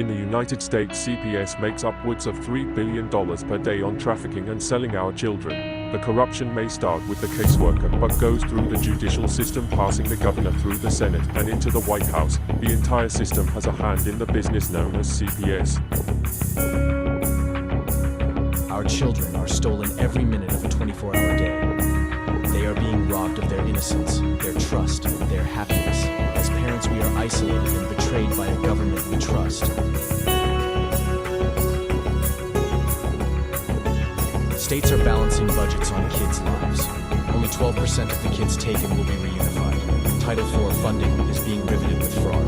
In the United States, CPS makes upwards of $3 billion per day on trafficking and selling our children. The corruption may start with the caseworker, but goes through the judicial system, passing the governor through the Senate and into the White House. The entire system has a hand in the business known as CPS. Our children are stolen every minute of a 24-hour day. They are being robbed of their innocence, their trust, their happiness. As parents, we are isolated and betrayed by a government we trust. States are balancing budgets on kids' lives. Only 12% of the kids taken will be reunified. Title IV funding is being riveted with fraud.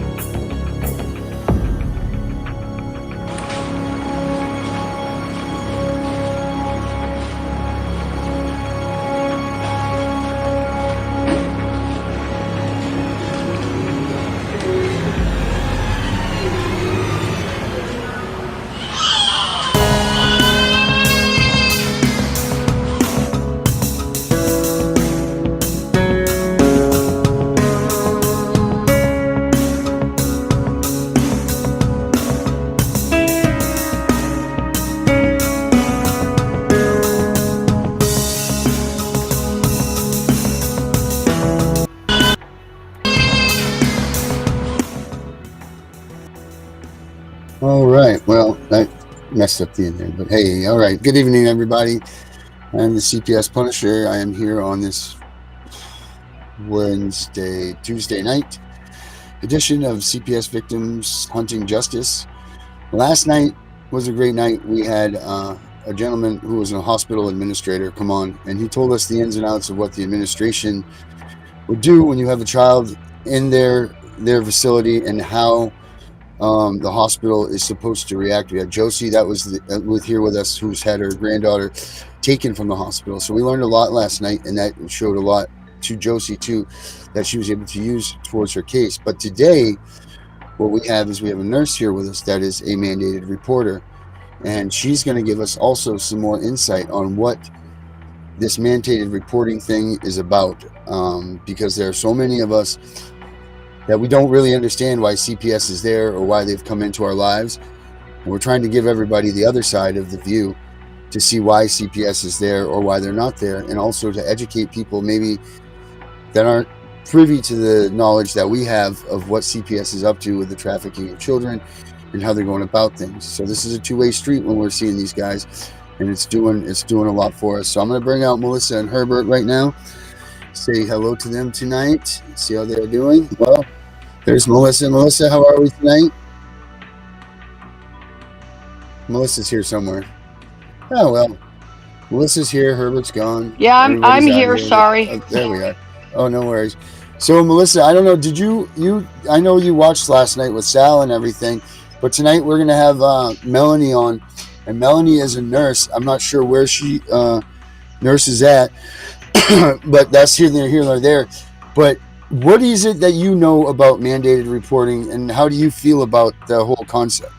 All right. Well, I messed up the ending, but hey, all right. Good evening, everybody. I'm the CPS Punisher. I am here on this Tuesday night edition of CPS Victims Hunting Justice. Last night was a great night. We had a gentleman who was a hospital administrator come on, and he told us the ins and outs of what the administration would do when you have a child in their facility and how the hospital is supposed to react. We had Josie that was here with us, who's had her granddaughter taken from the hospital. So we learned a lot last night, and that showed a lot to Josie too, that she was able to use towards her case. But today, what we have is we have a nurse here with us that is a mandated reporter, and she's going to give us also some more insight on what this mandated reporting thing is about, because there are so many of us that we don't really understand why CPS is there or why they've come into our lives. And we're trying to give everybody the other side of the view to see why CPS is there or why they're not there, and also to educate people maybe that aren't privy to the knowledge that we have of what CPS is up to with the trafficking of children and how they're going about things. So this is a two-way street when we're seeing these guys, and it's doing a lot for us. So I'm going to bring out Melissa and Herbert right now. Say hello to them tonight. See how they're doing. Well, there's Melissa. Melissa, how are we tonight? Melissa's here somewhere. Oh well, Melissa's here. Herbert's gone. Yeah, I'm here. Sorry. Oh, there we are. Oh, no worries. So Melissa, I don't know. Did you? I know you watched last night with Sal and everything, but tonight we're gonna have Melanie on, and Melanie is a nurse. I'm not sure where she nurses at. But that's here or there. But what is it that you know about mandated reporting, and how do you feel about the whole concept?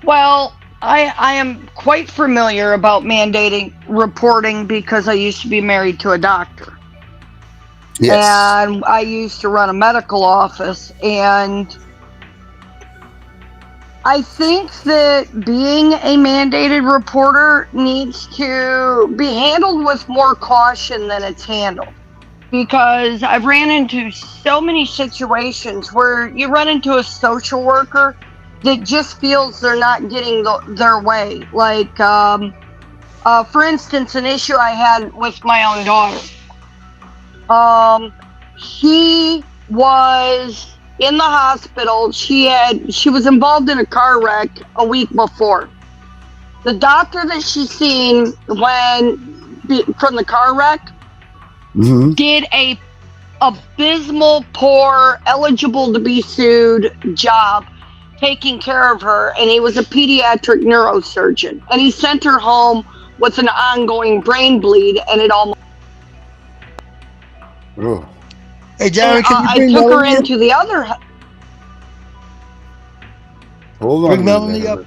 Well, I am quite familiar about mandating reporting because I used to be married to a doctor. Yes. And I used to run a medical office, and I think that being a mandated reporter needs to be handled with more caution than it's handled. Because I've ran into so many situations where you run into a social worker that just feels they're not getting their way. Like, for instance, an issue I had with my own daughter. She was in the hospital. She was involved in a car wreck a week before. The doctor that she seen from the car wreck did a abysmal, poor, eligible to be sued job taking care of her, and he was a pediatric neurosurgeon, and he sent her home with an ongoing brain bleed, and it almost. Oh. Hey, Jared, can you I bring took her Melanie into the other. Hold on. Bring Melanie up.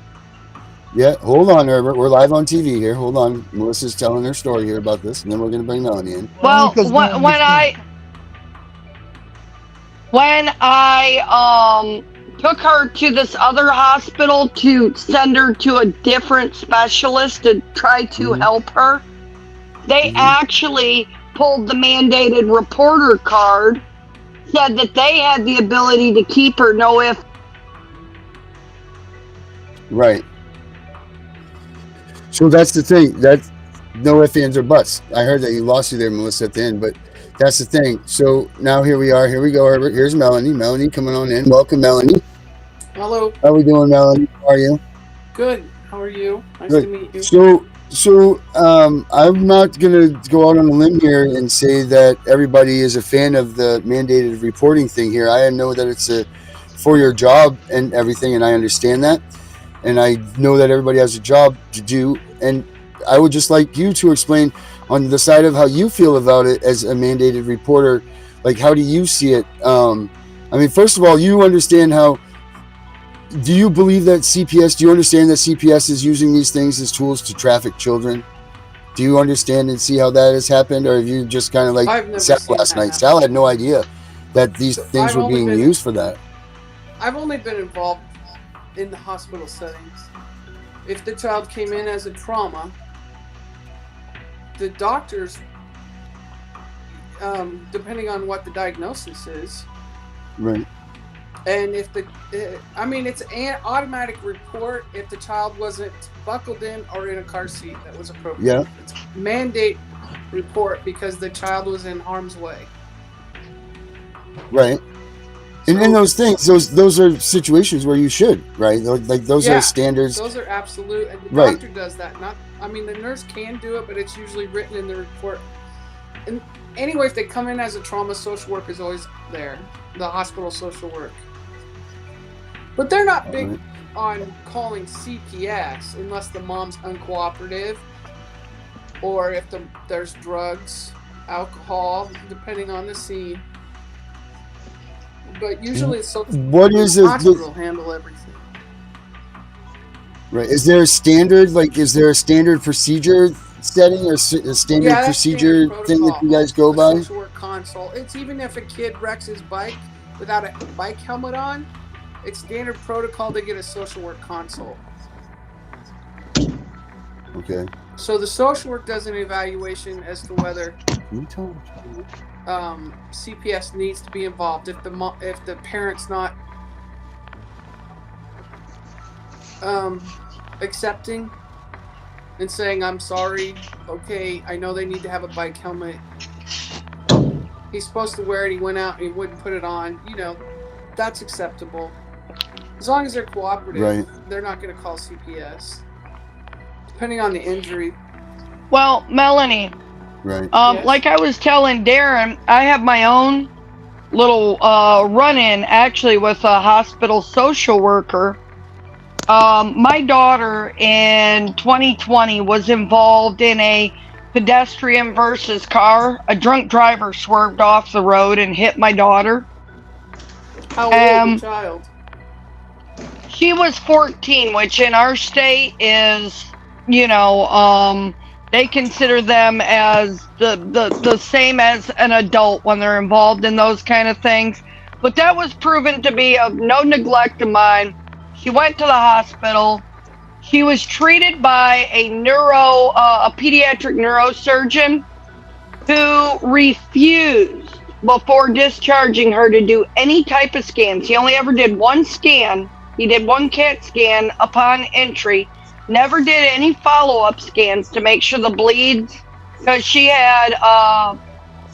Yeah, hold on, Herbert. We're live on TV here. Hold on. Melissa's telling her story here about this, and then we're going to bring Melanie in. Well, when I took her to this other hospital to send her to a different specialist to try to help her. They actually pulled the mandated reporter card, said that they had the ability to keep her, no if. Right. So that's the thing. That's no ifs, ands, or buts. I heard that you lost you there, Melissa, at the end, but that's the thing. So now here we are. Here we go, Herbert. Here's Melanie. Melanie coming on in. Welcome, Melanie. Hello. How we doing, Melanie? How are you? Good. How are you? Nice Good. to meet you. So I'm not gonna go out on a limb here and say that everybody is a fan of the mandated reporting thing here. I know that it's for your job and everything, and I understand that, and I know that everybody has a job to do. And I would just like you to explain on the side of how you feel about it as a mandated reporter. Like, how do you see it? I mean, first of all, you understand how. Do you believe that CPS, do you understand that CPS is using these things as tools to traffic children? Do you understand and see how that has happened? Or have you just kind of like Sal last night? Sal had no idea that these things were being used for that. I've only been involved in the hospital settings. If the child came in as a trauma, the doctors, depending on what the diagnosis is, right. And if it's an automatic report if the child wasn't buckled in or in a car seat that was appropriate. Yeah. It's mandate report because the child was in harm's way. Right. And in those things, those are situations where you should, right? Like those are standards. Those are absolute. And the doctor does that. The nurse can do it, but it's usually written in the report. And anyway, if they come in as a trauma, social work is always there. The hospital social work. But they're not big on calling CPS unless the mom's uncooperative or if there's drugs, alcohol, depending on the scene. But usually it's the hospital handle everything. Right. Is there a standard, is there a standard procedure setting or a standard procedure thing that you guys go by? Social work consult. It's even if a kid wrecks his bike without a bike helmet on, it's standard protocol to get a social work consult. Okay. So the social work does an evaluation as to whether CPS needs to be involved. If the parent's not accepting and saying, I'm sorry, okay, I know they need to have a bike helmet. He's supposed to wear it, he went out and he wouldn't put it on. That's acceptable. As long as they're cooperative, they're not going to call CPS. Depending on the injury. Well, Melanie, like I was telling Darren, I have my own little run-in actually with a hospital social worker. My daughter in 2020 was involved in a pedestrian versus car. A drunk driver swerved off the road and hit my daughter. How old was the child? She was 14, which in our state is, they consider them as the same as an adult when they're involved in those kind of things. But that was proven to be of no neglect of mine. She went to the hospital. She was treated by a pediatric neurosurgeon who refused before discharging her to do any type of scans. He only ever did one scan. He did one CAT scan upon entry. Never did any follow-up scans to make sure the bleeds, because she had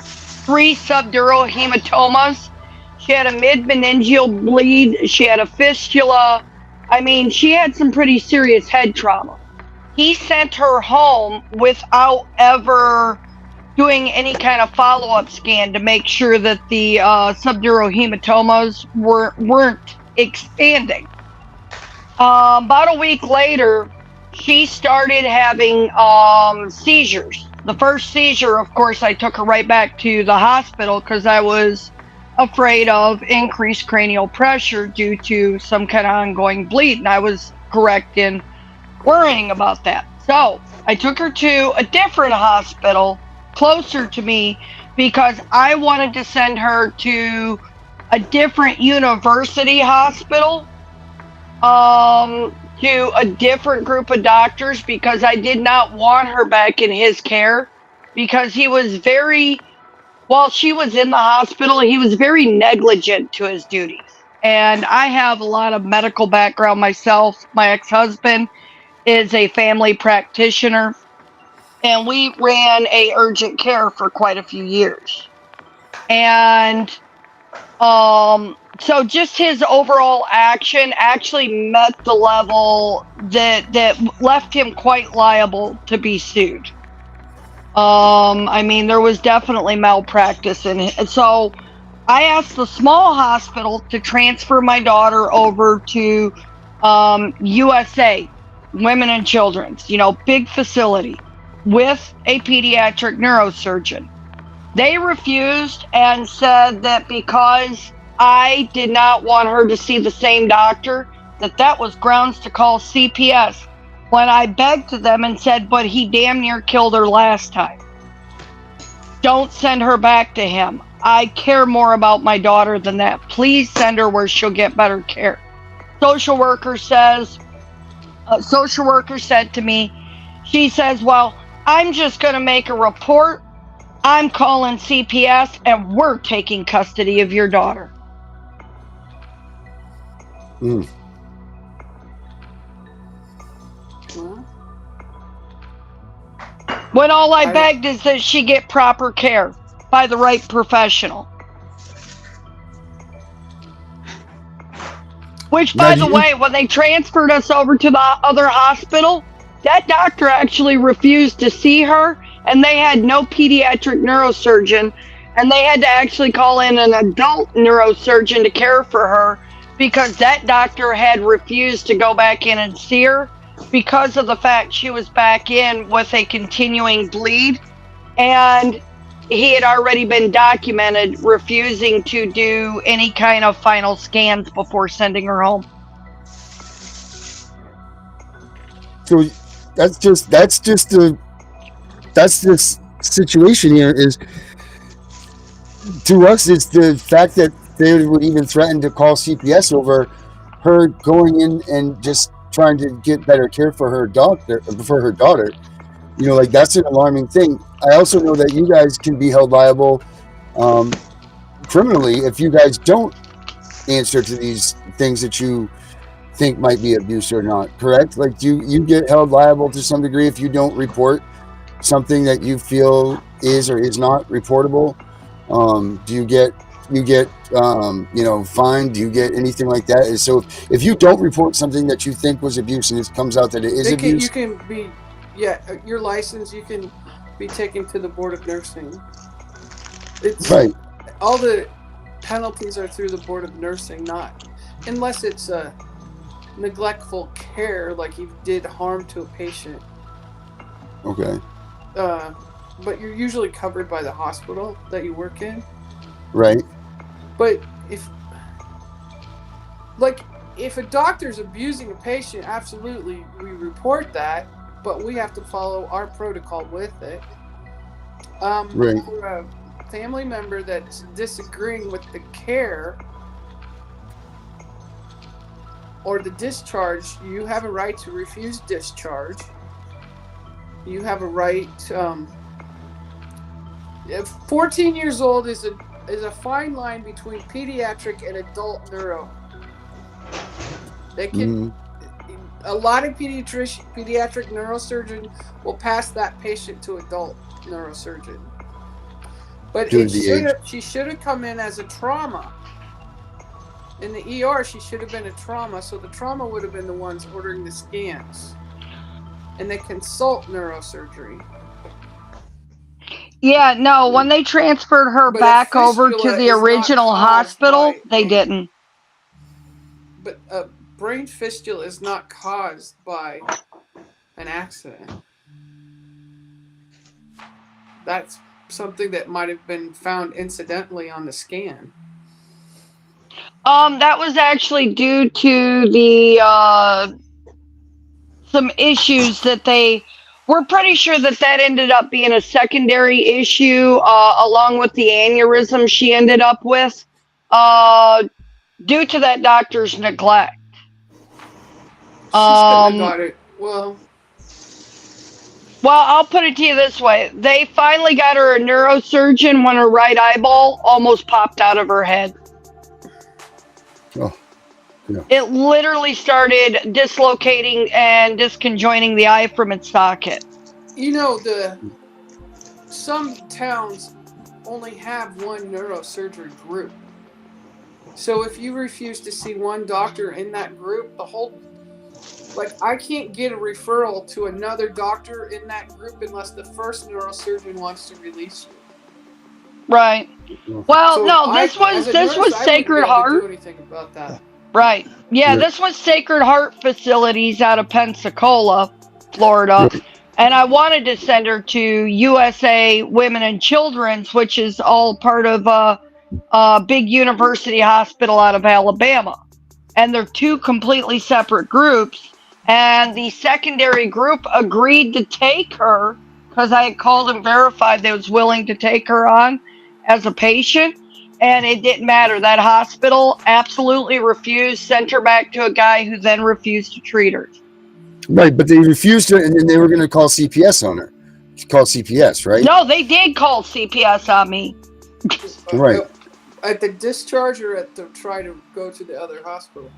3 subdural hematomas. She had a mid-meningeal bleed. She had a fistula. She had some pretty serious head trauma. He sent her home without ever doing any kind of follow-up scan to make sure that the subdural hematomas weren't expanding. About a week later, she started having seizures. The first seizure, of course, I took her right back to the hospital because I was afraid of increased cranial pressure due to some kind of ongoing bleed, and I was correct in worrying about that. So I took her to a different hospital closer to me because I wanted to send her to a different university hospital to a different group of doctors because I did not want her back in his care because he was while she was in the hospital, he was very negligent to his duties. And I have a lot of medical background myself. My ex-husband is a family practitioner, and we ran a urgent care for quite a few years. And so just his overall action actually met the level that left him quite liable to be sued. I mean, there was definitely malpractice in it. And so I asked the small hospital to transfer my daughter over to USA, Women and Children's, big facility with a pediatric neurosurgeon. They refused and said that because I did not want her to see the same doctor, that was grounds to call CPS. When I begged to them and said, but he damn near killed her last time. Don't send her back to him. I care more about my daughter than that. Please send her where she'll get better care. Social worker said to me, she says, well, I'm just going to make a report. I'm calling CPS and we're taking custody of your daughter. Mm. When all I begged is that she get proper care by the right professional. Which, by the way, when they transferred us over to the other hospital, that doctor actually refused to see her, and they had no pediatric neurosurgeon, and they had to actually call in an adult neurosurgeon to care for her because that doctor had refused to go back in and see her because of the fact she was back in with a continuing bleed, and he had already been documented refusing to do any kind of final scans before sending her home. So that's the situation here is, to us, it's the fact that they would even threaten to call CPS over her going in and just trying to get better care for her daughter. Like, that's an alarming thing. I also know that you guys can be held liable criminally if you guys don't answer to these things that you think might be abuse or not, correct? Like, you get held liable to some degree if you don't report something that you feel is or is not reportable. Do you get fined? Do you get anything like that? And so if you don't report something that you think was abuse and it comes out that it is abuse, you can be, your license, you can be taken to the Board of Nursing. It's right. All the penalties are through the Board of Nursing, not unless it's a neglectful care, like you did harm to a patient. Okay. But you're usually covered by the hospital that you work in. Right. But if a doctor's abusing a patient, absolutely we report that, but we have to follow our protocol with it. Right. For a family member that's disagreeing with the care or the discharge, you have a right to refuse discharge. You have a right. 14 years old is a fine line between pediatric and adult neuro. They can. A lot of pediatric neurosurgeon will pass that patient to adult neurosurgeon. But she should have come in as a trauma. In the ER, she should have been a trauma, so the trauma would have been the ones ordering the scans. And they consult neurosurgery. Yeah, no, when they transferred her back over to the original hospital, they didn't. But a brain fistula is not caused by an accident. That's something that might have been found incidentally on the scan. That was actually due to the some issues that we're pretty sure that ended up being a secondary issue, along with the aneurysm she ended up with. due to that doctor's neglect. She shouldn't have got it. Well, I'll put it to you this way. They finally got her a neurosurgeon when her right eyeball almost popped out of her head. Oh, yeah. It literally started dislocating and disconjoining the eye from its socket. you know, some towns only have one neurosurgery group. So if you refuse to see one doctor in that group, I can't get a referral to another doctor in that group unless the first neurosurgeon wants to release you. Right. Well, So no, this was Sacred Heart. Do anything about that. Right. Yeah, Yeah. this was Sacred Heart Facilities out of Pensacola, Florida. And I wanted to send her to USA Women and Children's, which is all part of a big university hospital out of Alabama. And they're two completely separate groups. And the secondary group agreed to take her because I had called and verified they was willing to take her on as a patient. And it didn't matter. That hospital absolutely refused, sent her back to a guy who then refused to treat her. Right, but they refused to, and then they were going to call CPS on her. She called CPS, right? No, they did call CPS on me. Right. At the discharge or at the try to go to the other hospital?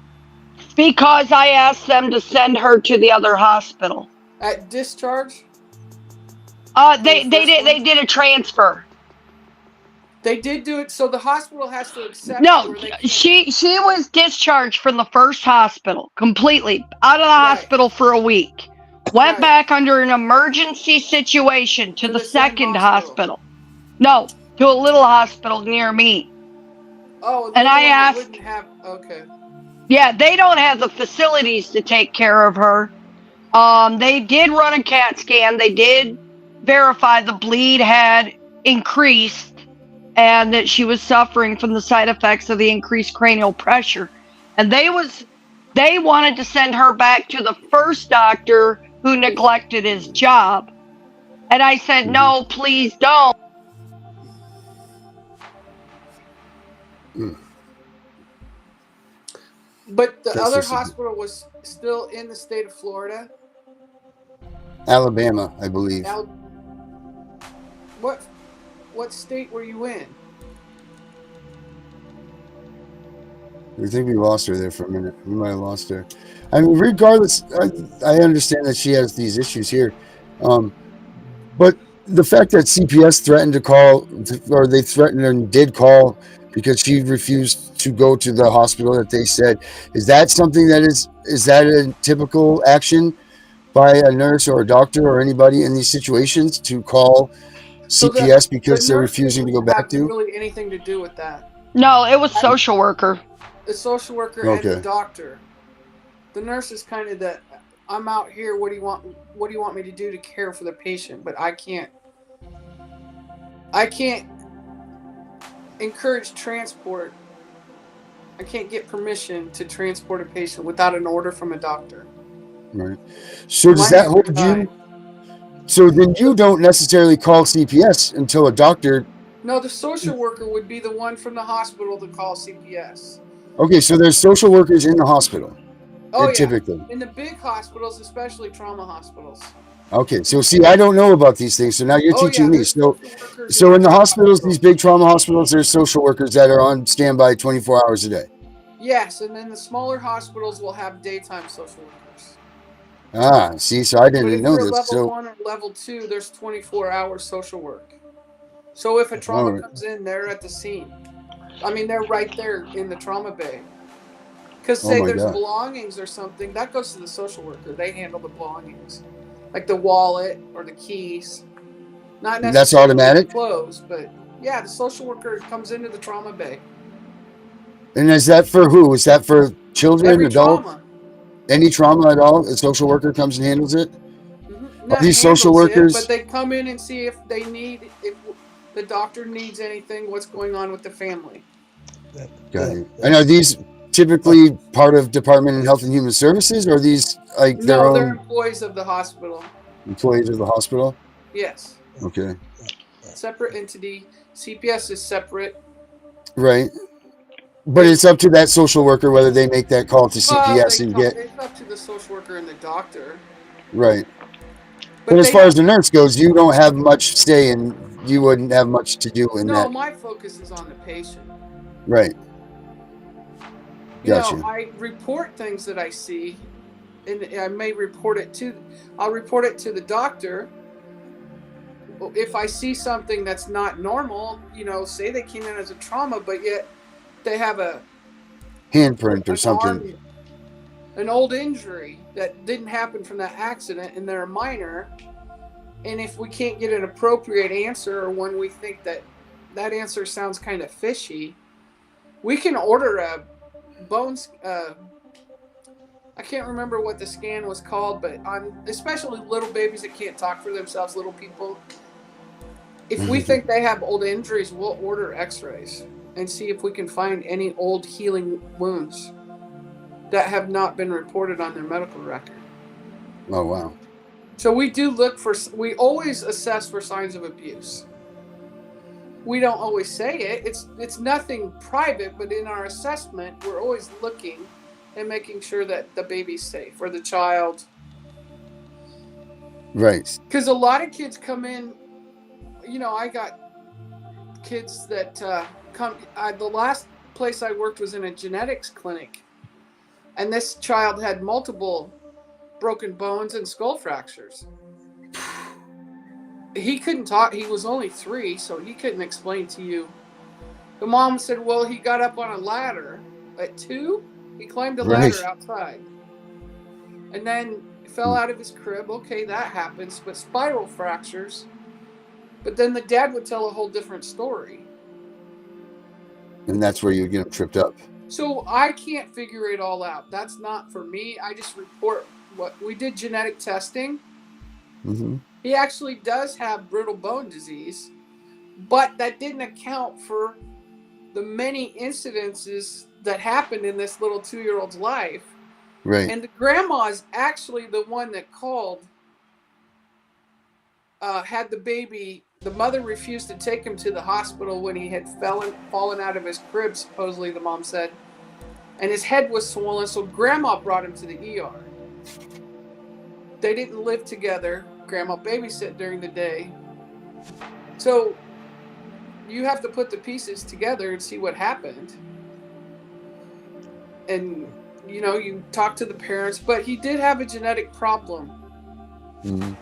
Because I asked them to send her to the other hospital. At discharge? They did a transfer. They did do it, so the hospital has to accept. No, she was discharged from the first hospital completely out of the hospital for a week. Went back under an emergency situation to the second hospital. No, to a little hospital near me. Oh, and I asked. Okay. Yeah, they don't have the facilities to take care of her. They did run a CAT scan. They did verify the bleed had increased and that she was suffering from the side effects of the increased cranial pressure. And they wanted to send her back to the first doctor who neglected his job. And I said, no, please don't. But the other hospital was still in the state of Florida? Alabama, I believe. What state were you in? I think we lost her there for a minute. We might have lost her. I mean, regardless, I understand that she has these issues here. But the fact that CPS threatened to call, or they threatened and did call because she refused to go to the hospital that they said, is that something that is that a typical action by a nurse or a doctor or anybody in these situations to call CPS because they're refusing to go back to? Really anything to do with that? No, it was social worker. The social worker and the doctor. The nurse is kind of that. I'm out here. What do you want me to do to care for the patient? But I can't encourage transport. I can't get permission to transport a patient without an order from a doctor. Right. So does that hold you? So then you don't necessarily call CPS until a doctor. No, the social worker would be the one from the hospital to call CPS. Okay, so there's social workers in the hospital. Oh, yeah. Typically. In the big hospitals, especially trauma hospitals. Okay, so see, I don't know about these things, so now you're teaching me. So in the hospitals, these big trauma hospitals, there's social workers that are on standby 24 hours a day. Yes, and then the smaller hospitals will have daytime social workers. Ah, see, so I didn't know this. Level 1 or level 2, there's 24-hour social work. So if a trauma comes in, they're at the scene. I mean, they're right there in the trauma bay. Because say there's belongings or something, that goes to the social worker. They handle the belongings, like the wallet or the keys. Not necessarily that's automatic. Clothes, but yeah, the social worker comes into the trauma bay. And is that for who? Is that for children, adults? Trauma. Any trauma at all? A social worker comes and handles it? Mm-hmm. Are these social workers? But they come in and see if the doctor needs anything, what's going on with the family. Got it. And are these typically part of Department of Health and Human Services, or are these like their own? They're employees of the hospital. Employees of the hospital? Yes. Okay. Separate entity. CPS is separate. Right. But it's up to that social worker whether they make that call to CPS and get It's up to the social worker and the doctor. right. But as far as the nurse goes, you don't have much say, and you wouldn't have much to do in that. No, my focus is on the patient. Right. Gotcha. I report things that I see, and I may report it to. I'll report it to the doctor. If I see something that's not normal, say they came in as a trauma, but yet they have a handprint or something, an old injury that didn't happen from that accident, and they're a minor. And if we can't get an appropriate answer, or when we think that answer sounds kind of fishy, we can order a bones. I can't remember what the scan was called, but especially little babies that can't talk for themselves, little people. If we think they have old injuries, we'll order x-rays and see if we can find any old healing wounds that have not been reported on their medical record. Oh, wow. So we we always assess for signs of abuse. We don't always say it. It's nothing private, but in our assessment, we're always looking and making sure that the baby's safe or the child. Right. Because a lot of kids come in, I got kids that come. The last place I worked was in a genetics clinic, and this child had multiple broken bones and skull fractures. He couldn't talk. He was only 3, so he couldn't explain to you. The mom said, well, he got up on a ladder at 2. He climbed a ladder outside. And then fell out of his crib. Okay, that happens. But spiral fractures. But then the dad would tell a whole different story. And that's where you get him tripped up. So I can't figure it all out. That's not for me. I just report what we did. Genetic testing. Mm-hmm. He actually does have brittle bone disease, but that didn't account for the many incidences that happened in this little 2-year-old's life. Right. And the grandma is actually the one that called, had the baby. The mother refused to take him to the hospital when he had fallen out of his crib, supposedly the mom said, and his head was swollen, so grandma brought him to the ER. They didn't live together. Grandma babysit during the day. So you have to put the pieces together and see what happened. And, you talk to the parents, but he did have a genetic problem. Mm-hmm.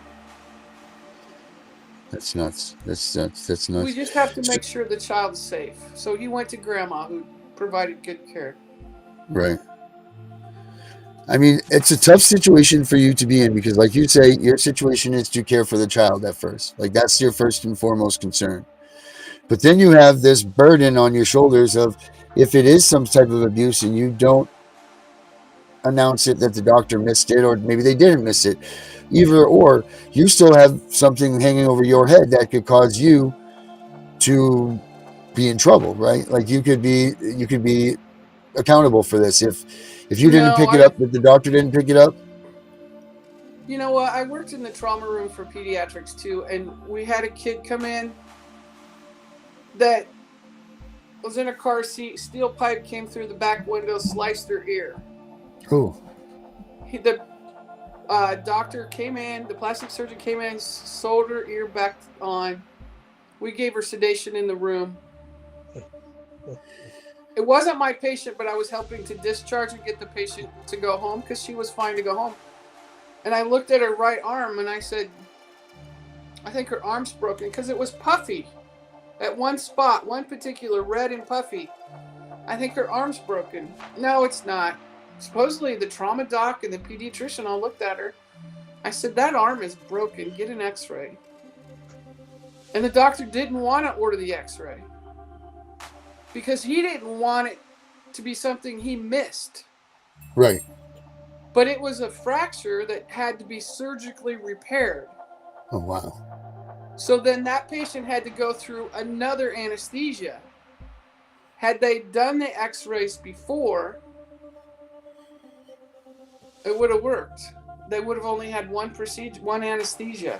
That's nuts. That's nuts. We just have to make sure the child's safe. So he went to grandma, who provided good care. Right. I mean, it's a tough situation for you to be in because, like you say, your situation is to care for the child at first. Like, that's your first and foremost concern. But then you have this burden on your shoulders of, if it is some type of abuse and you don't announce it that the doctor missed it, or maybe they didn't miss it, either or, you still have something hanging over your head that could cause you to be in trouble, right? Like, you could be accountable for this if you didn't pick it up, if the doctor didn't pick it up. You know what? I worked in the trauma room for pediatrics too, and we had a kid come in that was in a car seat. Steel pipe came through the back window, sliced her ear. Cool. The doctor came in, the plastic surgeon came in, sewed her ear back on. We gave her sedation in the room. It wasn't my patient, but I was helping to discharge and get the patient to go home because she was fine to go home. And I looked at her right arm and I said, I think her arm's broken, because it was puffy at one spot, one particular, red and puffy. I think her arm's broken. No, it's not. Supposedly the trauma doc and the pediatrician all looked at her. I said, that arm is broken. Get an x-ray. And the doctor didn't want to order the x-ray because he didn't want it to be something he missed. Right. But it was a fracture that had to be surgically repaired. Oh, wow. So then that patient had to go through another anesthesia. Had they done the x-rays before, it would have worked. They would have only had one procedure, one anesthesia.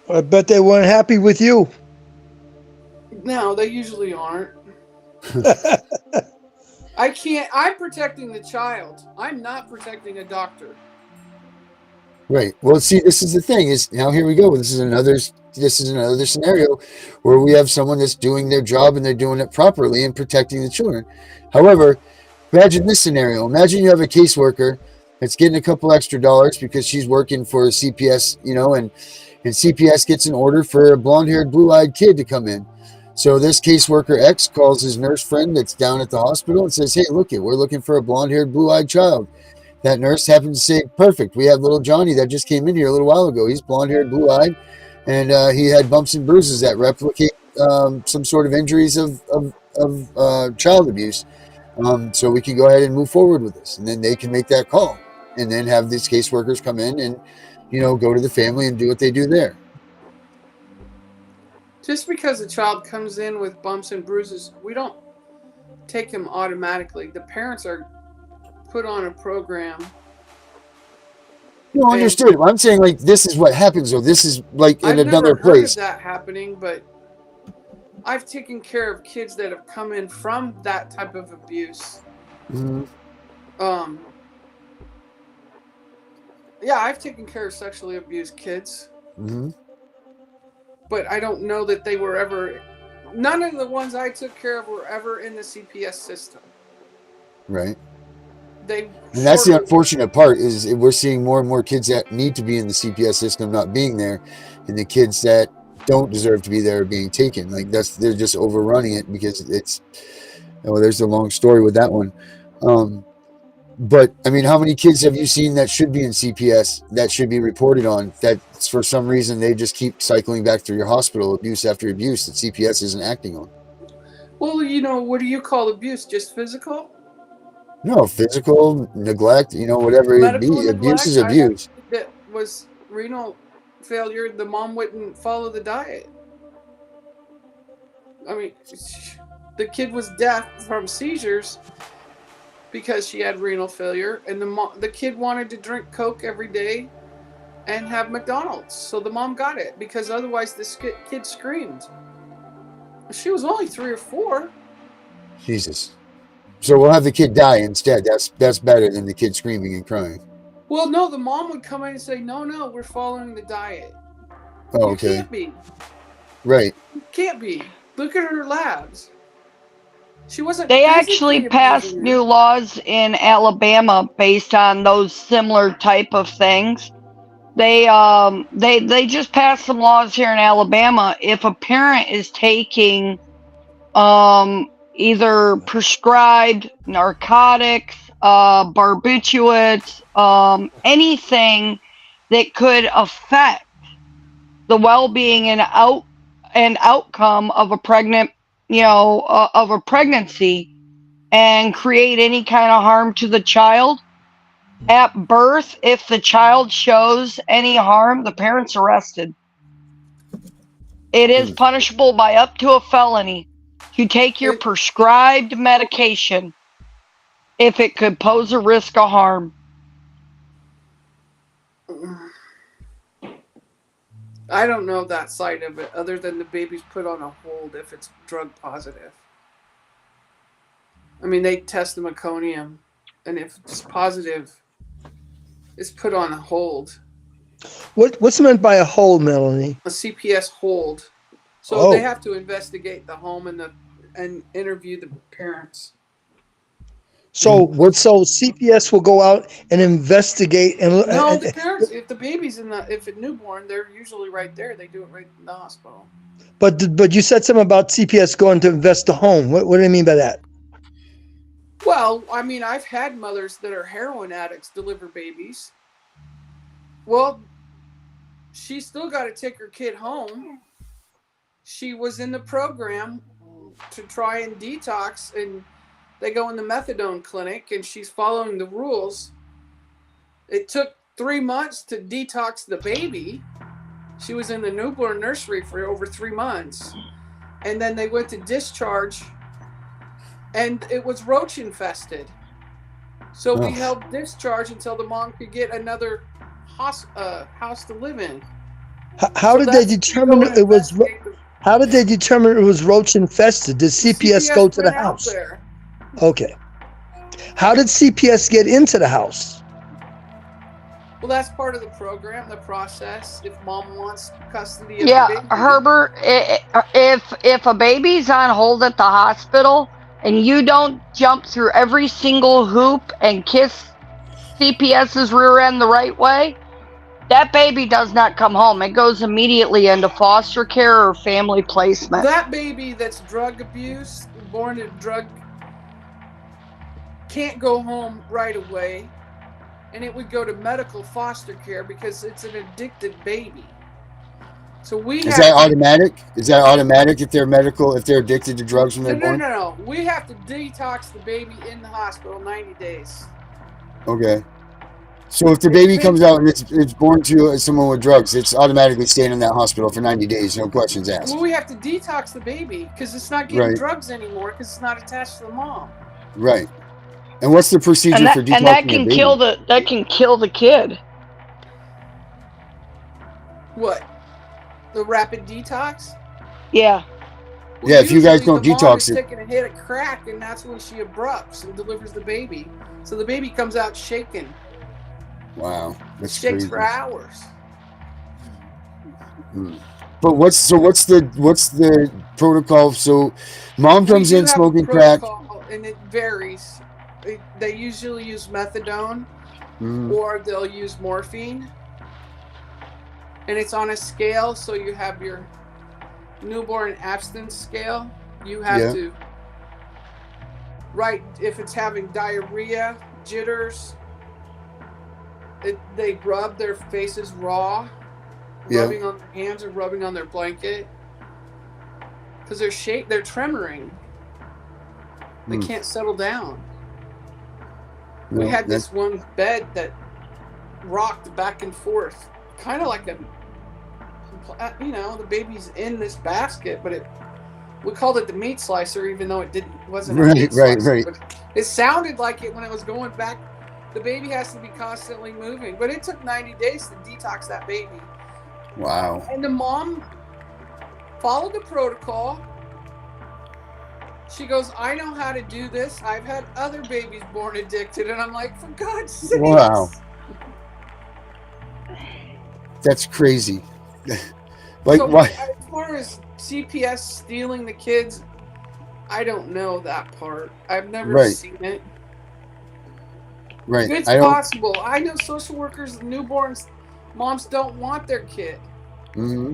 I bet they weren't happy with you. No, they usually aren't. I can't. I'm protecting the child. I'm not protecting a doctor. Right. Well, see, this is the thing. Is now here we go. This is another scenario where we have someone that's doing their job and they're doing it properly and protecting the children. However, imagine this scenario. Imagine you have a caseworker that's getting a couple extra dollars because she's working for CPS, and CPS gets an order for a blonde-haired, blue-eyed kid to come in. So this caseworker X calls his nurse friend that's down at the hospital and says, "Hey, look it, we're looking for a blonde-haired, blue-eyed child." That nurse happens to say, "Perfect. We have little Johnny that just came in here a little while ago. He's blonde-haired, blue-eyed, and he had bumps and bruises that replicate some sort of injuries of child abuse. So we can go ahead and move forward with this." And then they can make that call and then have these caseworkers come in and, go to the family and do what they do there. Just because a child comes in with bumps and bruises, we don't take him automatically. The parents are put on a program. No, understood. I'm saying, like, this is what happens, though. This is like in another place. I've never heard of that happening, but I've taken care of kids that have come in from that type of abuse. Mm-hmm. Yeah, I've taken care of sexually abused kids. Mm-hmm. But I don't know that they were ever. None of the ones I took care of were ever in the CPS system. Right. And that's the unfortunate part is we're seeing more and more kids that need to be in the CPS system not being there, and the kids that don't deserve to be there are being taken. Like they're just overrunning it because it's. There's a long story with that one. But I mean, how many kids have you seen that should be in CPS that should be reported on that for some reason they just keep cycling back through your hospital, abuse after abuse that CPS isn't acting on? Well, what do you call abuse? Just physical? No, physical neglect, whatever it be. Neglect. Abuse is abuse. That was renal failure. The mom wouldn't follow the diet. I mean, the kid was deaf from seizures because she had renal failure, and the kid wanted to drink Coke every day and have McDonald's. So the mom got it because otherwise this kid screamed. She was only 3 or 4. Jesus. So we'll have the kid die instead. That's better than the kid screaming and crying. Well, no, the mom would come in and say, no, we're following the diet. Oh, okay. You can't be. Right. You can't be. Look at her labs. She wasn't. They actually passed new laws in Alabama based on those similar type of things. They just passed some laws here in Alabama. If a parent is taking either prescribed narcotics, barbiturates, anything that could affect the well-being and outcome of a pregnancy and create any kind of harm to the child at birth, if the child shows any harm, the parent's arrested. It is punishable by up to a felony to take your prescribed medication if it could pose a risk of harm. I don't know that side of it, other than the baby's put on a hold if it's drug positive. I mean, they test the meconium, and if it's positive, it's put on a hold. What's meant by a hold, Melanie? A CPS hold. So they have to investigate the home and interview the parents. So CPS will go out and investigate No, the parents. If the baby's if it's newborn, they're usually right there. They do it right in the hospital. But you said something about CPS going to invest the home. What do you mean by that? Well, I mean, I've had mothers that are heroin addicts deliver babies. Well, she still got to take her kid home. She was in the program to try and detox, and they go in the methadone clinic, and she's following the rules. It took 3 months to detox the baby. She was in the newborn nursery for over 3 months. And then they went to discharge, and it was roach infested. So we held discharge until the mom could get another house to live in. How did they determine it was? How did they determine it was roach infested? Did CPS go to the went out house? there. Okay. How did CPS get into the house? Well, that's part of the program, the process. If mom wants custody of Yeah, the baby. Herbert, if a baby's on hold at the hospital and you don't jump through every single hoop and kiss CPS's rear end the right way, that baby does not come home. It goes immediately into foster care or family placement. That baby that's drug abuse, born to drug, can't go home right away. And it would go to medical foster care because it's an addicted baby. So Is that automatic? Is that automatic if they're addicted to drugs when they're born? No. We have to detox the baby in the hospital 90 days. Okay. So if the baby comes out and it's born to someone with drugs, it's automatically staying in that hospital for 90 days, no questions asked. Well, we have to detox the baby because it's not getting drugs anymore because it's not attached to the mom. Right. And what's the procedure for detoxing and that can kill the kid. What? The rapid detox? Yeah. Well, yeah, if you guys don't the mom detox is it. taking a hit of crack, and that's when she abrupts and delivers the baby. So the baby comes out shaking. Wow, that's shakes crazy. for hours. But what's the protocol? So, mom comes in smoking crack, and it varies. They usually use methadone, or they'll use morphine, and it's on a scale. So you have your newborn abstinence scale. You have to write if it's having diarrhea, jitters. They rub their faces raw, rubbing on their hands or rubbing on their blanket, because they're tremoring. They can't settle down. We had this one bed that rocked back and forth, kind of like the baby's in this basket, but we called it the meat slicer, even though it wasn't a meat slicer. Right. But it sounded like it when it was going back. The baby has to be constantly moving, but it took 90 days to detox that baby. Wow. And the mom followed the protocol. She goes, I know how to do this. I've had other babies born addicted. And I'm like, for God's sake. Wow. That's crazy. Why? As far as CPS stealing the kids, I don't know that part. I've never seen it. Right. It's possible. I know social workers, newborns, moms don't want their kid. Mm-hmm.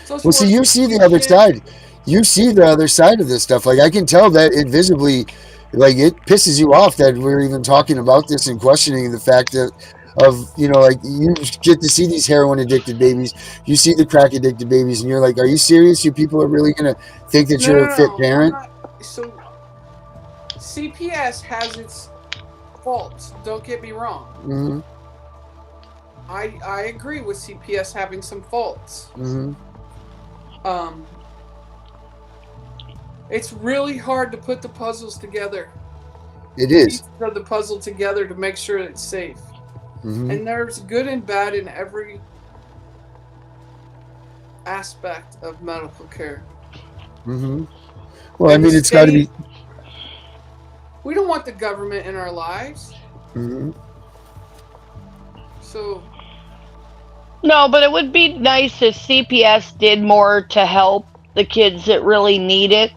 Well, see, you see the other side. You see the other side of this stuff. Like, I can tell that it visibly, like, it pisses you off that we're even talking about this and questioning the fact that like, you get to see these heroin addicted babies, you see the crack addicted babies, and you're like, are you serious? You people are really going to think that you're a fit parent? So CPS has its faults. Don't get me wrong. Mm-hmm. I agree with CPS having some faults. Mm-hmm. It's really hard to put the puzzles together. It is. Put the puzzle together to make sure it's safe. Mm-hmm. And there's good and bad in every aspect of medical care. Mm-hmm. Well, I mean, it's got to be. We don't want the government in our lives. Mm-hmm. So. No, but it would be nice if CPS did more to help the kids that really need it,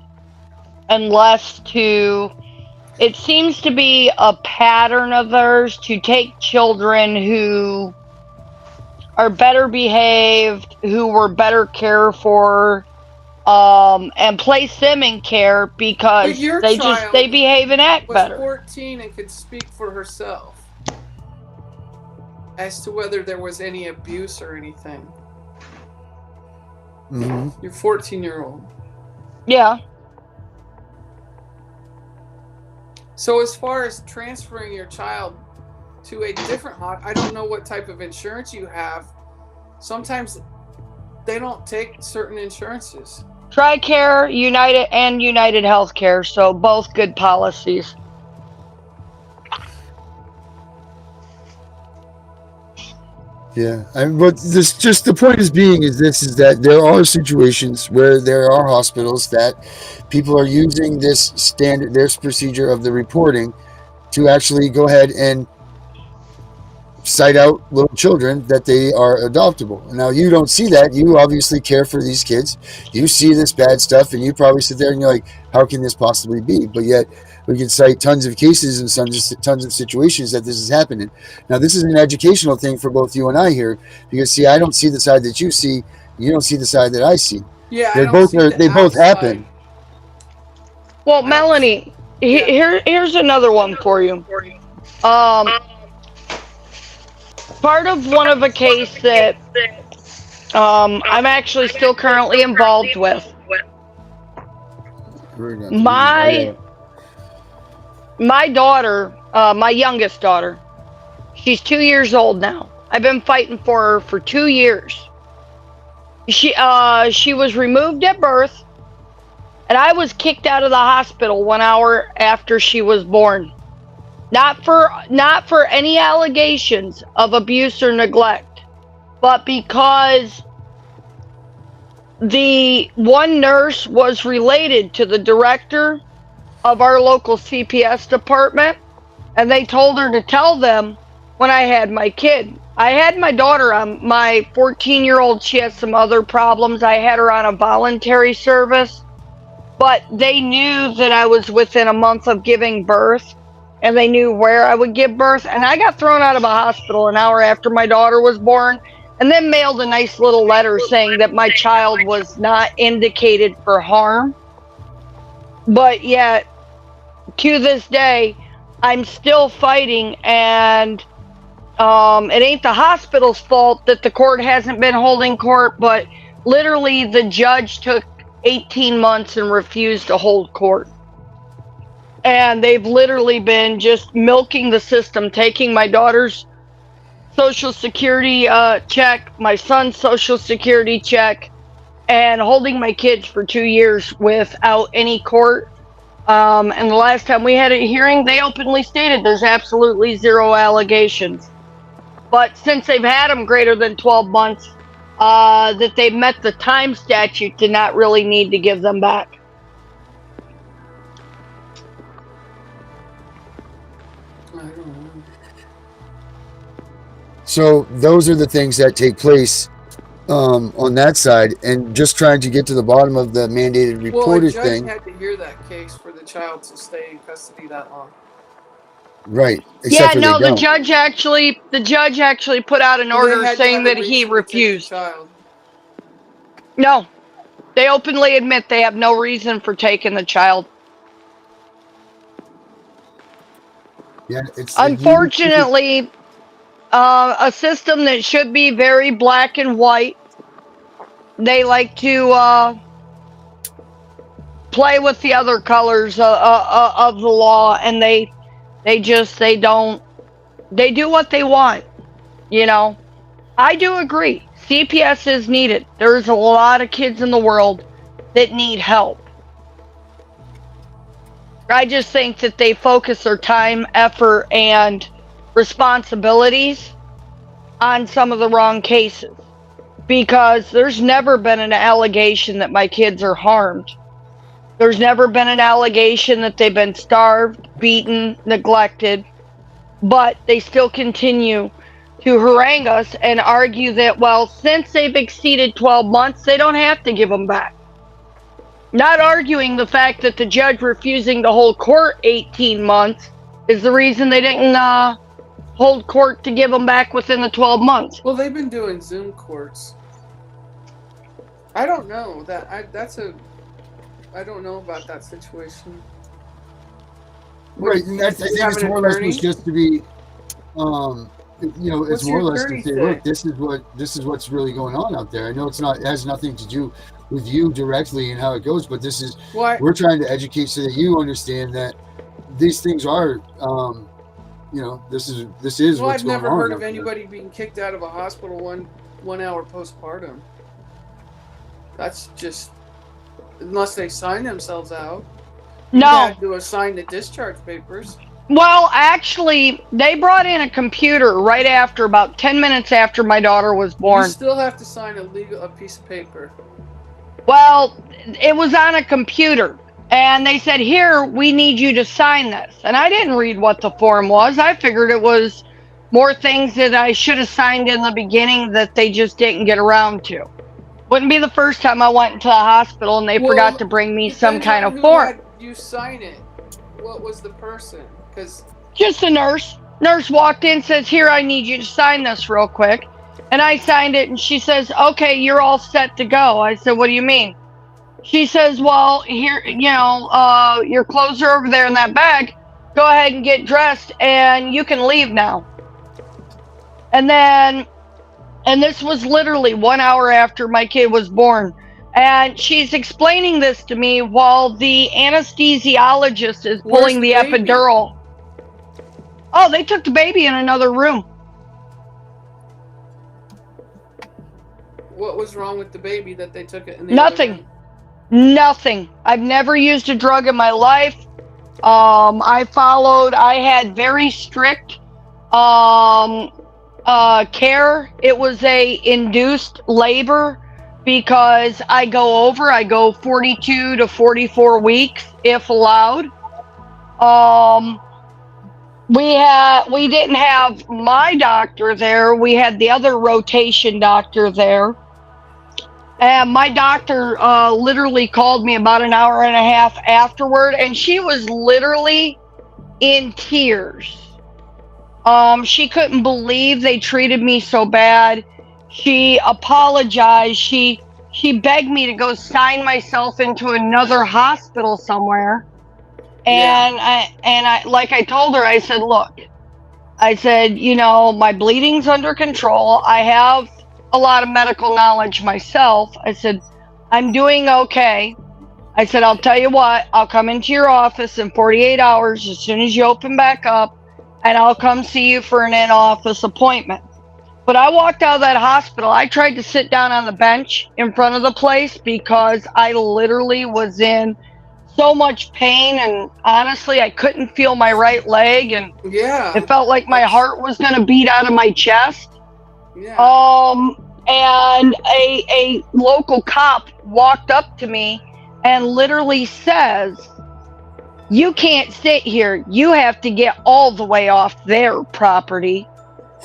and less to. It seems to be a pattern of theirs to take children who are better behaved, who were better cared for, and place them in care because they behave and act better. 14 and could speak for herself as to whether there was any abuse or anything. Mm-hmm. You're 14-year-old. Yeah. So as far as transferring your child to a different I don't know what type of insurance you have. Sometimes they don't take certain insurances. TRICARE, United Healthcare, so both good policies. Yeah, but this just the point is being is this is that there are situations where there are hospitals that people are using this procedure of the reporting to actually go ahead and cite out little children that they are adoptable. Now you don't see that. You obviously care for these kids. You see this bad stuff, and you probably sit there and you're like, "How can this possibly be?" But yet we can cite tons of cases and tons of situations that this is happening. Now this is an educational thing for both you and I here, because see, I don't see the side that you see. You don't see the side that I see. Yeah, I They don't both see are. the They both outside. happen. Well, Melanie, here's another one for you. Part of one of a case that I'm actually still currently involved with. My daughter, my youngest daughter, she's 2 years old now. I've been fighting for her for 2 years. She was removed at birth, and I was kicked out of the hospital 1 hour after she was born. Not for any allegations of abuse or neglect, but because the one nurse was related to the director of our local CPS department, and they told her to tell them when I had my kid. I had my daughter on my 14-year-old. She has some other problems. I had her on a voluntary service, but they knew that I was within a month of giving birth, and they knew where I would give birth. And I got thrown out of a hospital an hour after my daughter was born, and then mailed a nice little letter saying that my child was not indicated for harm. But yet, to this day, I'm still fighting, and it ain't the hospital's fault that the court hasn't been holding court, but literally the judge took 18 months and refused to hold court. And they've literally been just milking the system, taking my daughter's social security check, my son's social security check, and holding my kids for 2 years without any court. And the last time we had a hearing, they openly stated there's absolutely zero allegations. But since they've had them greater than 12 months, that they met the time statute, did not really need to give them back. So those are the things that take place on that side, and just trying to get to the bottom of the mandated reporter thing. Well, a judge had to hear that case for the child to stay in custody that long. Right. Yeah, no, the judge actually put out an order saying that he refused. No, they openly admit they have no reason for taking the child. Yeah, it's unfortunately a system that should be very black and white. They like to play with the other colors of the law, and they do what they want. You know, I do agree. CPS is needed. There's a lot of kids in the world that need help. I just think that they focus their time, effort, and responsibilities on some of the wrong cases. Because there's never been an allegation that my kids are harmed. There's never been an allegation that they've been starved, beaten, neglected. But they still continue to harangue us and argue that, well, since they've exceeded 12 months, they don't have to give them back. Not arguing the fact that the judge refusing to hold court 18 months is the reason they didn't hold court to give them back within the 12 months. Well, they've been doing Zoom courts. I don't know that. I don't know about that situation. Right, and that's, I think it's more or less was just to be, it's more or less to say, look, this is what's really going on out there. I know it has nothing to do with you directly and how it goes, but this is we're trying to educate so that you understand that these things are, this is what's going on. Well, I've never heard of anybody being kicked out of a hospital one hour postpartum. That's just, unless they sign themselves out. No. You had to assign the discharge papers. Well, actually, they brought in a computer right after, about 10 minutes after my daughter was You born. still have to sign a piece of paper. Well, it was on a computer. And they said, here, we need you to sign this. And I didn't read what the form was. I figured it was more things that I should have signed in the beginning that they just didn't get around to. Wouldn't be the first time I went into the hospital and they forgot to bring me some Depends kind on of who form. had you sign it. What was the person? Because Just a nurse. Nurse walked in, says, here, I need you to sign this real quick. And I signed it, and she says, okay, you're all set to go. I said, what do you mean? She says, well, here, your clothes are over there in that bag. Go ahead and get dressed, and you can leave now. And this was literally 1 hour after my kid was born. And she's explaining this to me while the anesthesiologist is pulling the epidural. Oh, they took the baby in another room. What was wrong with the baby that they took it in the other room? Nothing. I've never used a drug in my life. I had very strict care. It was a induced labor because I go 42 to 44 weeks if allowed. We didn't have my doctor there. We had the other rotation doctor there. And my doctor literally called me about an hour and a half afterward, and she was literally in tears. She couldn't believe they treated me so bad. She apologized. She begged me to go sign myself into another hospital somewhere. And I like I told her, I said, look, I said, my bleeding's under control. I have a lot of medical knowledge myself. I said, I'm doing okay. I said, I'll tell you what, I'll come into your office in 48 hours as soon as you open back up, and I'll come see you for an in-office appointment. But I walked out of that hospital. I tried to sit down on the bench in front of the place because I literally was in so much pain, and honestly, I couldn't feel my right leg, and it felt like my heart was going to beat out of my chest. And a local cop walked up to me and literally says, you can't sit here. You have to get all the way off their property.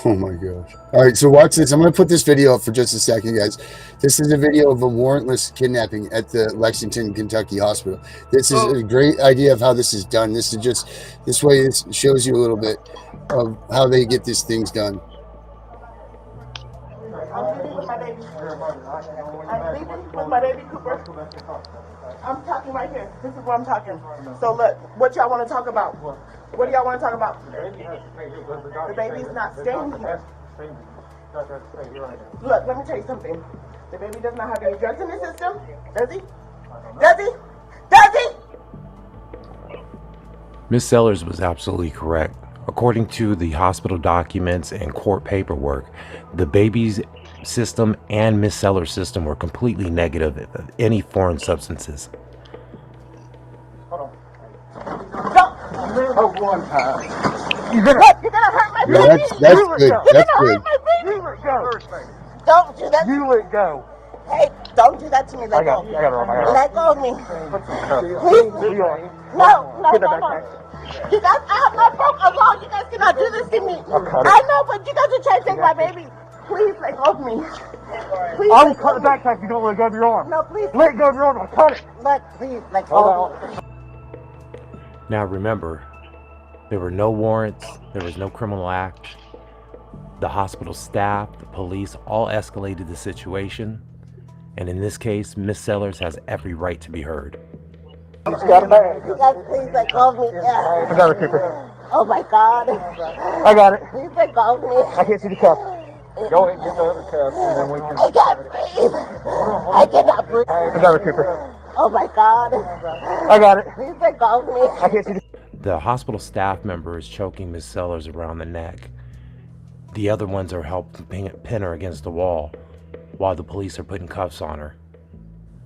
Oh my gosh. All right, so watch this. I'm going to put this video up for just a second, guys. This is a video of a warrantless kidnapping at the Lexington, Kentucky hospital. This is a great idea of how this is done. This shows you a little bit of how they get these things done. I'm leaving with my baby. I'm leaving with my baby Cooper. I'm talking right here. This is what I'm talking. So look, what y'all want to talk about? What do y'all want to talk about? The baby's not staying here. Look, let me tell you something. The baby does not have any drugs in his system. Does he? Does he? Does he? Ms. Sellers was absolutely correct. According to the hospital documents and court paperwork, the baby's system and Ms. Sellers' system were completely negative of any foreign substances. Hold on. Don't. One time. You're gonna hurt my baby. Yeah, that's good. That's good. You let go. Don't do that. You let go. Hey, don't do that to me. Let go. Let go of me. Please. No. You guys, I have my broke along. You guys cannot do this to me. I know, but you guys are trying to take my baby. Please let go of me. Please. I will cut the backpack if you don't let go of your arm. No, please. Let go of your arm. I'll cut it. Please, let go of me. Now remember, there were no warrants, there was no criminal act. The hospital staff, the police, all escalated the situation. And in this case, Ms. Sellers has every right to be heard. You guys, please let go of me. I got it, Cooper. Oh my God. I got it. Please let go of me. I can't see the cuff. Go ahead and get the other cuff, and then we can... I can't breathe. I cannot breathe. I got it, Cooper. Oh my God. I got it. Please let go of me. I can't see the hospital staff member is choking Ms. Sellers around the neck. The other ones are helping pin her against the wall, while the police are putting cuffs on her,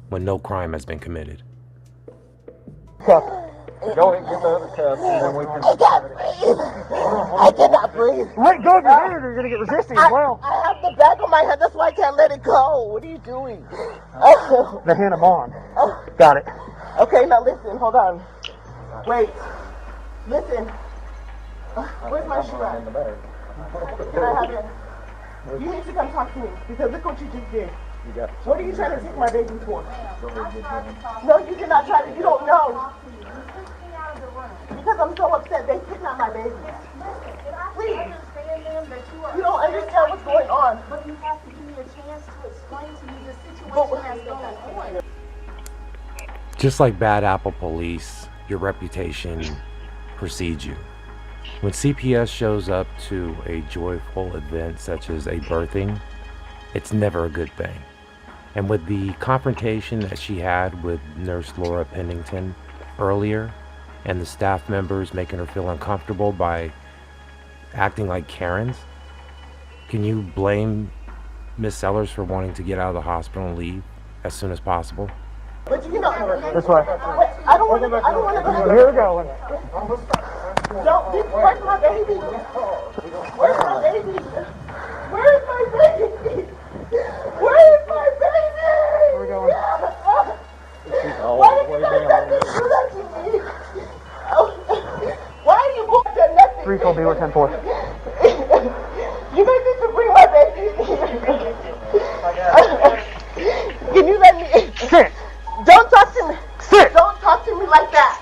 when no crime has been committed. Cuff. Go ahead, get the other cups, and then we can. I can't breathe. I cannot breathe. Let go of your hand, or you're gonna get resisting as well. I have the back of my head. That's why I can't let it go. What are you doing? The hand I'm on. Got it. Okay, now listen. Hold on. Wait. Listen. Where's my shoe at? Can I have it? You need to come talk to me because look what you just did. What are you trying to take my baby for? No, you did not try to. You don't know. Because I'm so upset. They kidnapped my baby. Please. You don't understand what's going on. But you have to give me a chance to explain to you the situation that's going on. Just like Bad Apple Police, your reputation precedes you. When CPS shows up to a joyful event such as a birthing, it's never a good thing. And with the confrontation that she had with Nurse Laura Pennington earlier, and the staff members making her feel uncomfortable by acting like Karens, can you blame Miss Sellers for wanting to get out of the hospital and leave as soon as possible? But you know, This way. I don't want to go. Here we go. Don't. Where's my baby? Where's my baby? Where's my baby? Where's my baby? Where are we going? Why did you guys have to do that to me? Why are you moving to nothing? 312B, we're 10-4. You guys need to bring my baby here. Can you let me? Sit. Don't talk to me. Sit. Don't talk to me like that.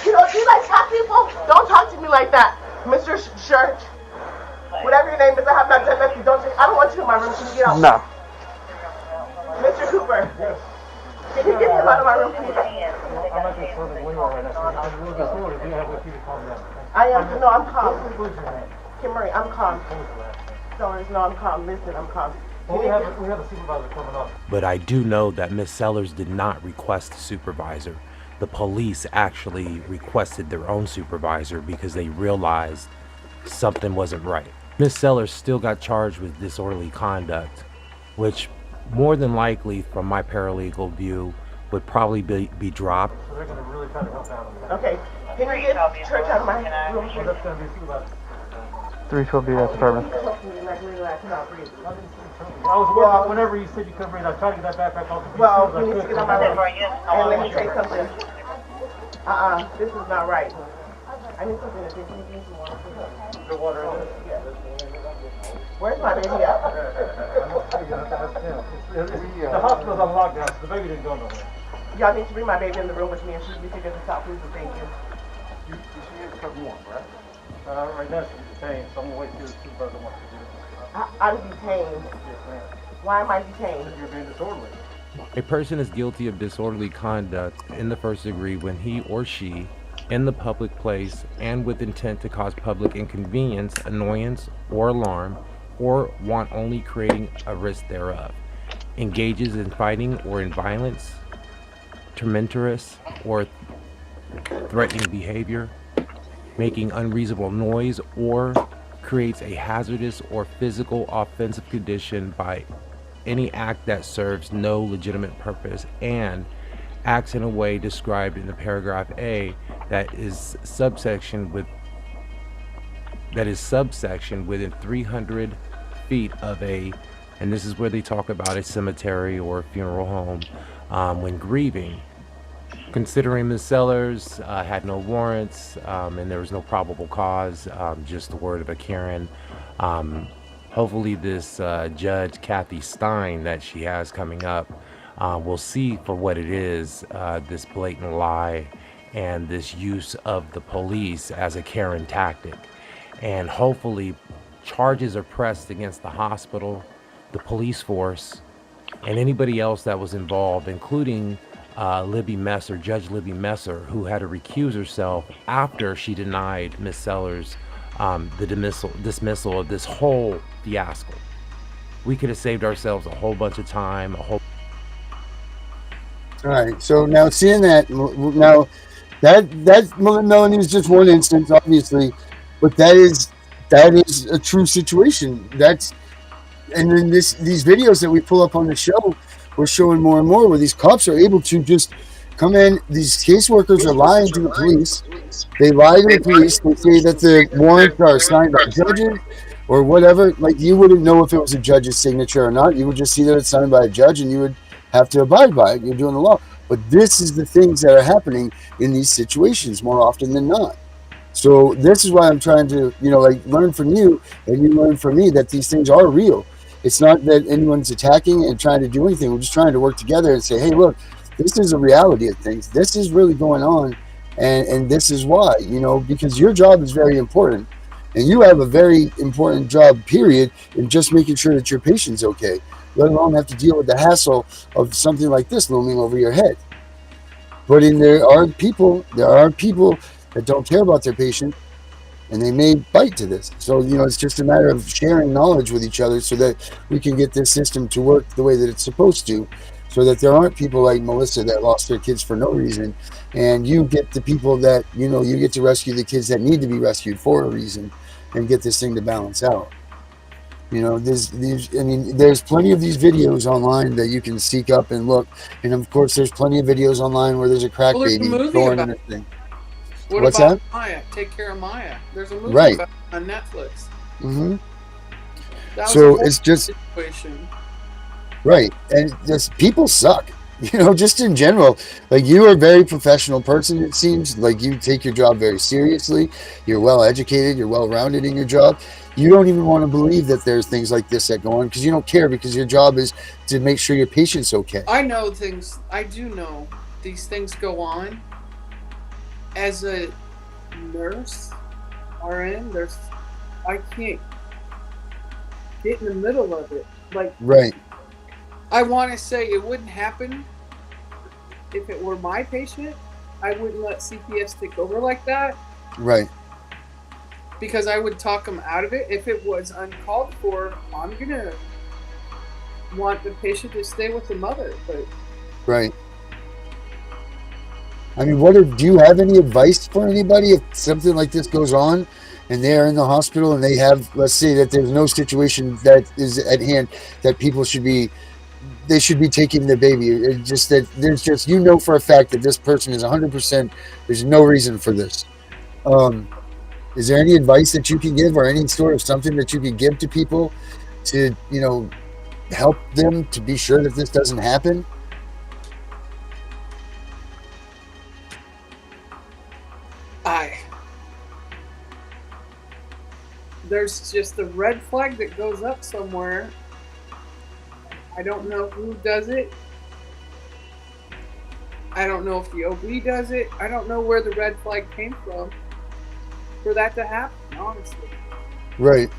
You know, do you like fat people? Don't talk to me like that. Mr. Shirt. Whatever your name is, I have not done nothing. I don't want you in my room. Can you get out? No. Mr. Cooper. Can you get him out of my room, please? I'm at this perfect window right now. I'm a little bit slower. You have to keep it calm down. I am. No, I'm calm. Kimberly, I'm calm. Sellers, no, I'm calm. Listen, I'm calm. Well, we have a supervisor coming up. But I do know that Miss Sellers did not request a supervisor. The police actually requested their own supervisor because they realized something wasn't right. Miss Sellers still got charged with disorderly conduct, which more than likely, from my paralegal view, would probably be dropped. So they're going to really try to help out on that. Okay. Can you get church out of my room? Well, that's going to be supervisor. 312B, that's department. I was working, whenever you said you couldn't breathe, I tried to get that backpack off. Well, you need to get out of my room. And let me tell you something. This is not right. I need something to drink. The water in Yes. Where's my baby at? The hospital's on lockdown, so the baby didn't go nowhere. Y'all need to bring my baby in the room with me and she can figure this out, please, and thank you. You should get cut warm, right? Right now she's detained, so I'm going to wait till the supervisor wants to do it. I'm detained. Yes, ma'am. Why am I detained? You're being disorderly. A person is guilty of disorderly conduct in the first degree when he or she, in the public place and with intent to cause public inconvenience, annoyance, or alarm, or want only creating a risk thereof, engages in fighting or in violence, tormentorous or threatening behavior, making unreasonable noise, or creates a hazardous or physical offensive condition by any act that serves no legitimate purpose, and acts in a way described in the paragraph A that is subsection within 300 feet of a, and this is where they talk about a cemetery or a funeral home when grieving. Considering Ms. Sellers had no warrants and there was no probable cause, just the word of a Karen, hopefully this Judge Kathy Stein that she has coming up will see for what it is, this blatant lie and this use of the police as a Karen tactic. And hopefully charges are pressed against the hospital, the police force, and anybody else that was involved, including Libby Messer, Judge Libby Messer, who had to recuse herself after she denied Ms. Sellers the dismissal of this whole fiasco. We could have saved ourselves a whole bunch of time. All right. So now seeing that, now that Melanie is just one instance, obviously, but that is a true situation. And then these videos that we pull up on the show, we're showing more and more where these cops are able to just come in. These caseworkers are lying to the police. They lie to the police. They say that the warrants are signed by judges or whatever. Like, you wouldn't know if it was a judge's signature or not. You would just see that it's signed by a judge, and you would have to abide by it. You're doing the law. But this is the things that are happening in these situations more often than not. So this is why I'm trying to, like, learn from you, and you learn from me that these things are real. It's not that anyone's attacking and trying to do anything. We're just trying to work together and say, hey, look, this is a reality of things. This is really going on, and this is why, because your job is very important, and you have a very important job, period, in just making sure that your patient's okay, let alone have to deal with the hassle of something like this looming over your head. But there are people that don't care about their patient, and they may bite to this. So, it's just a matter of sharing knowledge with each other so that we can get this system to work the way that it's supposed to, so that there aren't people like Melissa that lost their kids for no reason, and you get the people that, you get to rescue the kids that need to be rescued for a reason, and get this thing to balance out. There's plenty of these videos online that you can seek up and look, and of course there's plenty of videos online where there's a crack baby going in a thing. What's about that? Maya? Take Care of Maya. There's a movie Right. about it on Netflix. Mm-hmm. That was So a it's just situation. right, and just people suck. Just in general. Like, you are a very professional person. It seems like you take your job very seriously. You're well educated. You're well rounded in your job. You don't even want to believe that there's things like this that go on because you don't care, because your job is to make sure your patient's okay. I know things. I do know these things go on. As a nurse, RN, I can't get in the middle of it. Like, Right. I want to say it wouldn't happen if it were my patient. I wouldn't let CPS take over like that. Right. Because I would talk them out of it. If it was uncalled for, I'm going to want the patient to stay with the mother. But Right. I mean, do you have any advice for anybody if something like this goes on and they are in the hospital and they have, let's say that there's no situation that is at hand that people should be taking their baby. It's just that there's just, for a fact that this person is 100%, there's no reason for this. Is there any advice that you can give, or any sort of something that you can give to people to, help them to be sure that this doesn't happen? There's just a red flag that goes up somewhere. I don't know who does it. I don't know if the OB does it. I don't know where the red flag came from for that to happen, honestly. Right.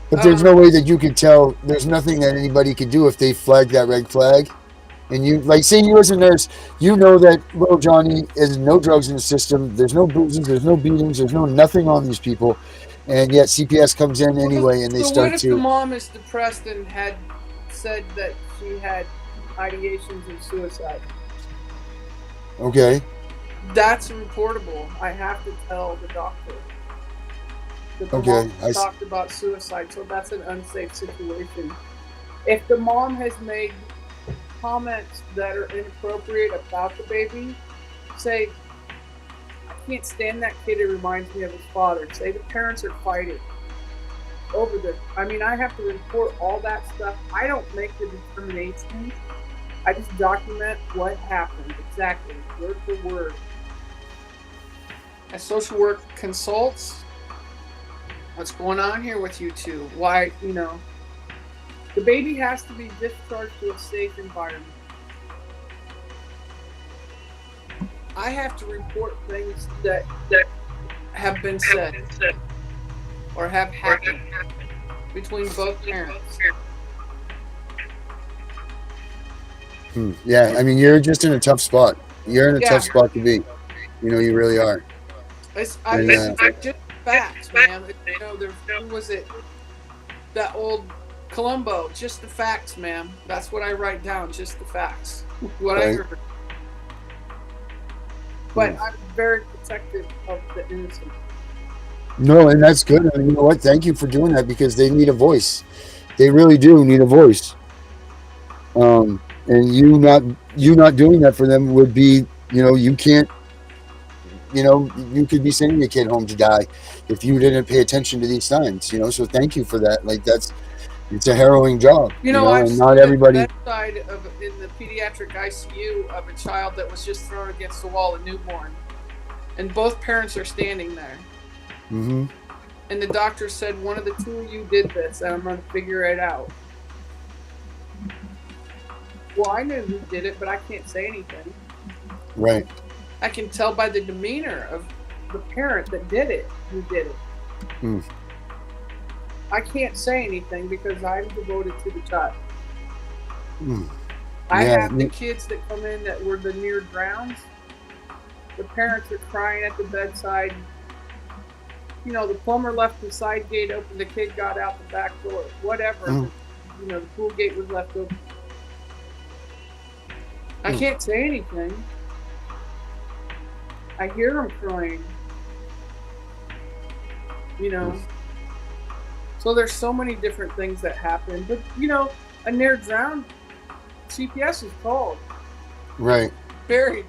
But there's no way that you could tell. There's nothing that anybody could do if they flag that red flag. And you, like, say you as a nurse, that little Johnny is no drugs in the system. There's no bruises. There's no beatings. There's no nothing on these people. And yet CPS comes in anyway, and they start what if to. the mom is depressed and had said that she had ideations of suicide? Okay. That's reportable. I have to tell the doctor that the mom talked about suicide, so that's an unsafe situation. If the mom has made comments that are inappropriate about the baby, say, I can't stand that kid, it reminds me of his father. Say the parents are fighting over this. I mean, I have to report all that stuff. I don't make the determinations. I just document what happened exactly, word for word. As social work consults, what's going on here with you two? Why, the baby has to be discharged to a safe environment. I have to report things that have been said or have happened between both parents. Yeah, I mean, you're just in a tough spot. You're in a tough spot to be. You really are. It's just facts, man. Who was it? That old Columbo. Just the facts, man. That's what I write down. Just the facts. What I heard. But I'm very protective of the innocent. No, and that's good. And you know what? Thank you for doing that, because they need a voice. They really do need a voice. And you not doing that for them would be, you can't, you could be sending a kid home to die if you didn't pay attention to these signs. So thank you for that. Like it's a harrowing job. I've And stood not at everybody. the bedside in the pediatric ICU of a child that was just thrown against the wall, a newborn, and both parents are standing there. Mm-hmm. And the doctor said, one of the two of you did this, and I'm going to figure it out. Well, I knew who did it, but I can't say anything. Right. I can tell by the demeanor of the parent that did it, who did it. Mm. I can't say anything because I'm devoted to the child. Mm. I Yeah, have the kids that come in that were the near drowns. The parents are crying at the bedside. The plumber left the side gate open. The kid got out the back door. Whatever. Mm. The pool gate was left open. I can't say anything. I hear them crying. So there's so many different things that happen. But, a near drowned, CPS is called. Right. Buried.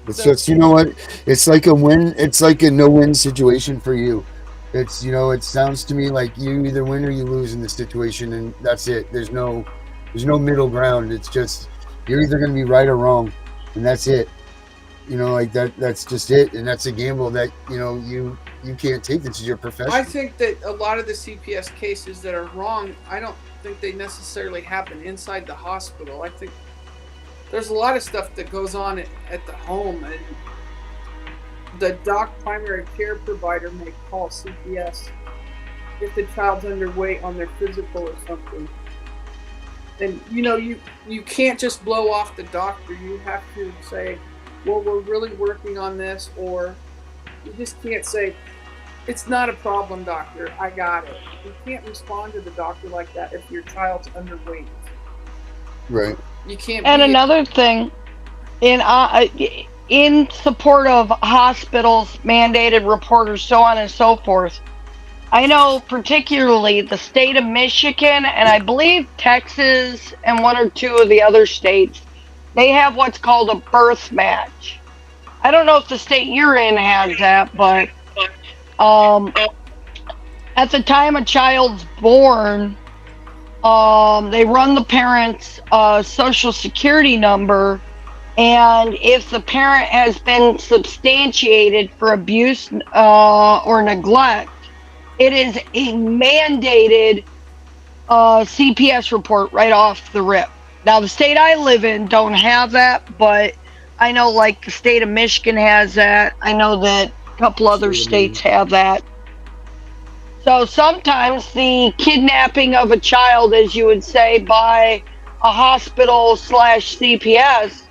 It's just, what? It's like a win. It's like a no-win situation for you. It's, it sounds to me like you either win or you lose in this situation, and that's it. There's no middle ground. It's just you're either going to be right or wrong, and that's it. Like that. That's just it, and that's a gamble that you can't take. This is your profession. I think that a lot of the CPS cases that are wrong, I don't think they necessarily happen inside the hospital. I think there's a lot of stuff that goes on at the home, and the primary care provider may call CPS if the child's underweight on their physical or something. And you can't just blow off the doctor. You have to say, well, we're really working on this, or you just can't say, it's not a problem, doctor, I got it. You can't respond to the doctor like that if your child's underweight. Right. You can't. And another thing, in support of hospitals, mandated reporters, so on and so forth, I know particularly the state of Michigan, and I believe Texas and one or two of the other states, they have what's called a birth match. I don't know if the state you're in has that, but at the time a child's born, they run the parent's social security number, and if the parent has been substantiated for abuse or neglect, it is a mandated CPS report right off the rip. Now, the state I live in don't have that, but I know like the state of Michigan has that. I know that a couple other states have that. So sometimes the kidnapping of a child, as you would say, by a hospital / CPS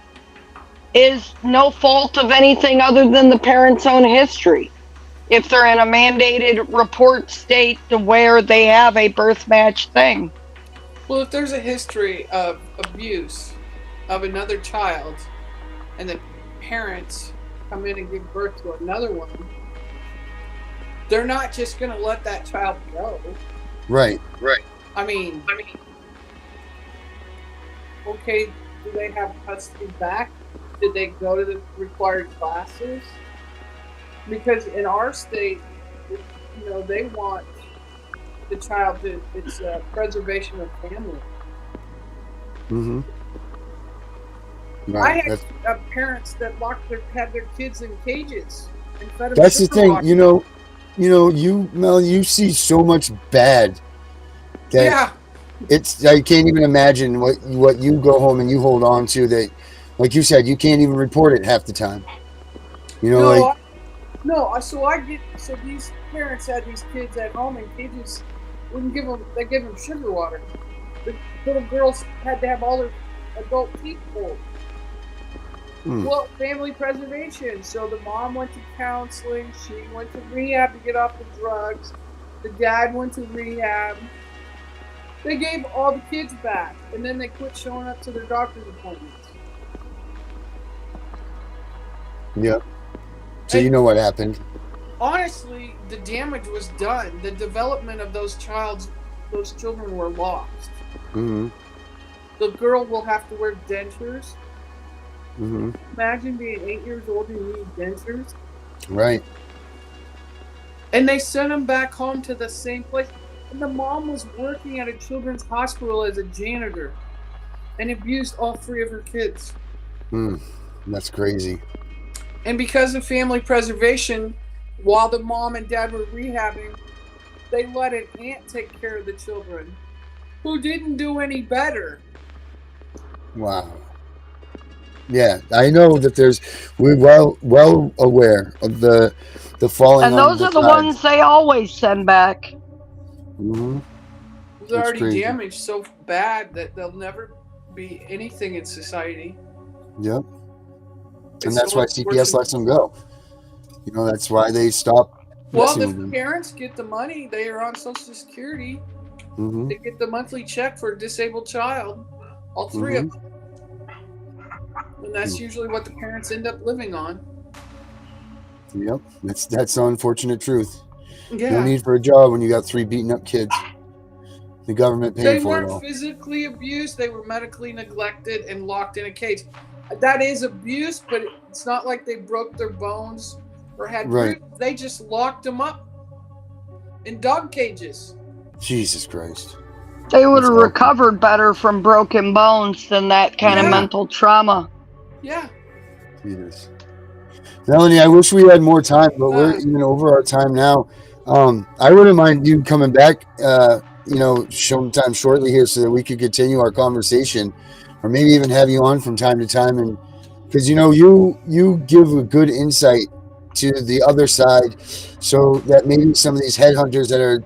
is no fault of anything other than the parent's own history. If they're in a mandated report state to where they have a birth match thing. Well, if there's a history of abuse of another child and the parents come in and give birth to another one, they're not just going to let that child go. Right. I mean, okay, do they have custody back? Did they go to the required classes? Because in our state, they want the child to, it's preservation of family. Mm-hmm. I had parents that had their kids in cages and fed them. That's the thing, Mel, you see so much bad that yeah. I can't even imagine what you go home and you hold on to that, like you said, you can't even report it half the time. So these parents had these kids at home in cages, they give them sugar water. The little girls had to have all their adult teeth pulled. Well, family preservation. So the mom went to counseling. She went to rehab to get off the drugs. The dad went to rehab. They gave all the kids back, and then they quit showing up to their doctor's appointments. Yep. So you know what happened. honestly, the damage was done. The development of those children were lost. Mm-hmm. The girl will have to wear dentures. Mm-hmm. Imagine being 8 years old and you need dentures. Right. And they sent him back home to the same place. And the mom was working at a children's hospital as a janitor and abused all 3 of her kids. That's crazy. And because of family preservation, while the mom and dad were rehabbing, they let an aunt take care of the children who didn't do any better. Wow. Yeah, I know that we're well aware of the falling And on those are the sides. ones they always send back. Mm-hmm. It's already damaged so bad that they'll never be anything in society. Yep. It's And that's so why CPS lets them go. You know, that's why they stop. Well, messing the with them. parents get the money. They are on Social Security. Mm-hmm. They get the monthly check for a disabled child. All 3 of them. And that's usually what the parents end up living on. Yep. That's the unfortunate truth. Yeah. No need for a job when you got 3 beaten up kids. The government paying for it all. They weren't physically abused. They were medically neglected and locked in a cage. That is abuse, but it's not like they broke their bones or had bruises. They just locked them up in dog cages. Jesus Christ. They would have recovered better from broken bones than that kind of mental trauma. Yeah. Jesus. Melanie, I wish we had more time, but we're even over our time now. I wouldn't mind you coming back, sometime shortly here so that we could continue our conversation, or maybe even have you on from time to time. And because, you give a good insight to the other side, so that maybe some of these headhunters that are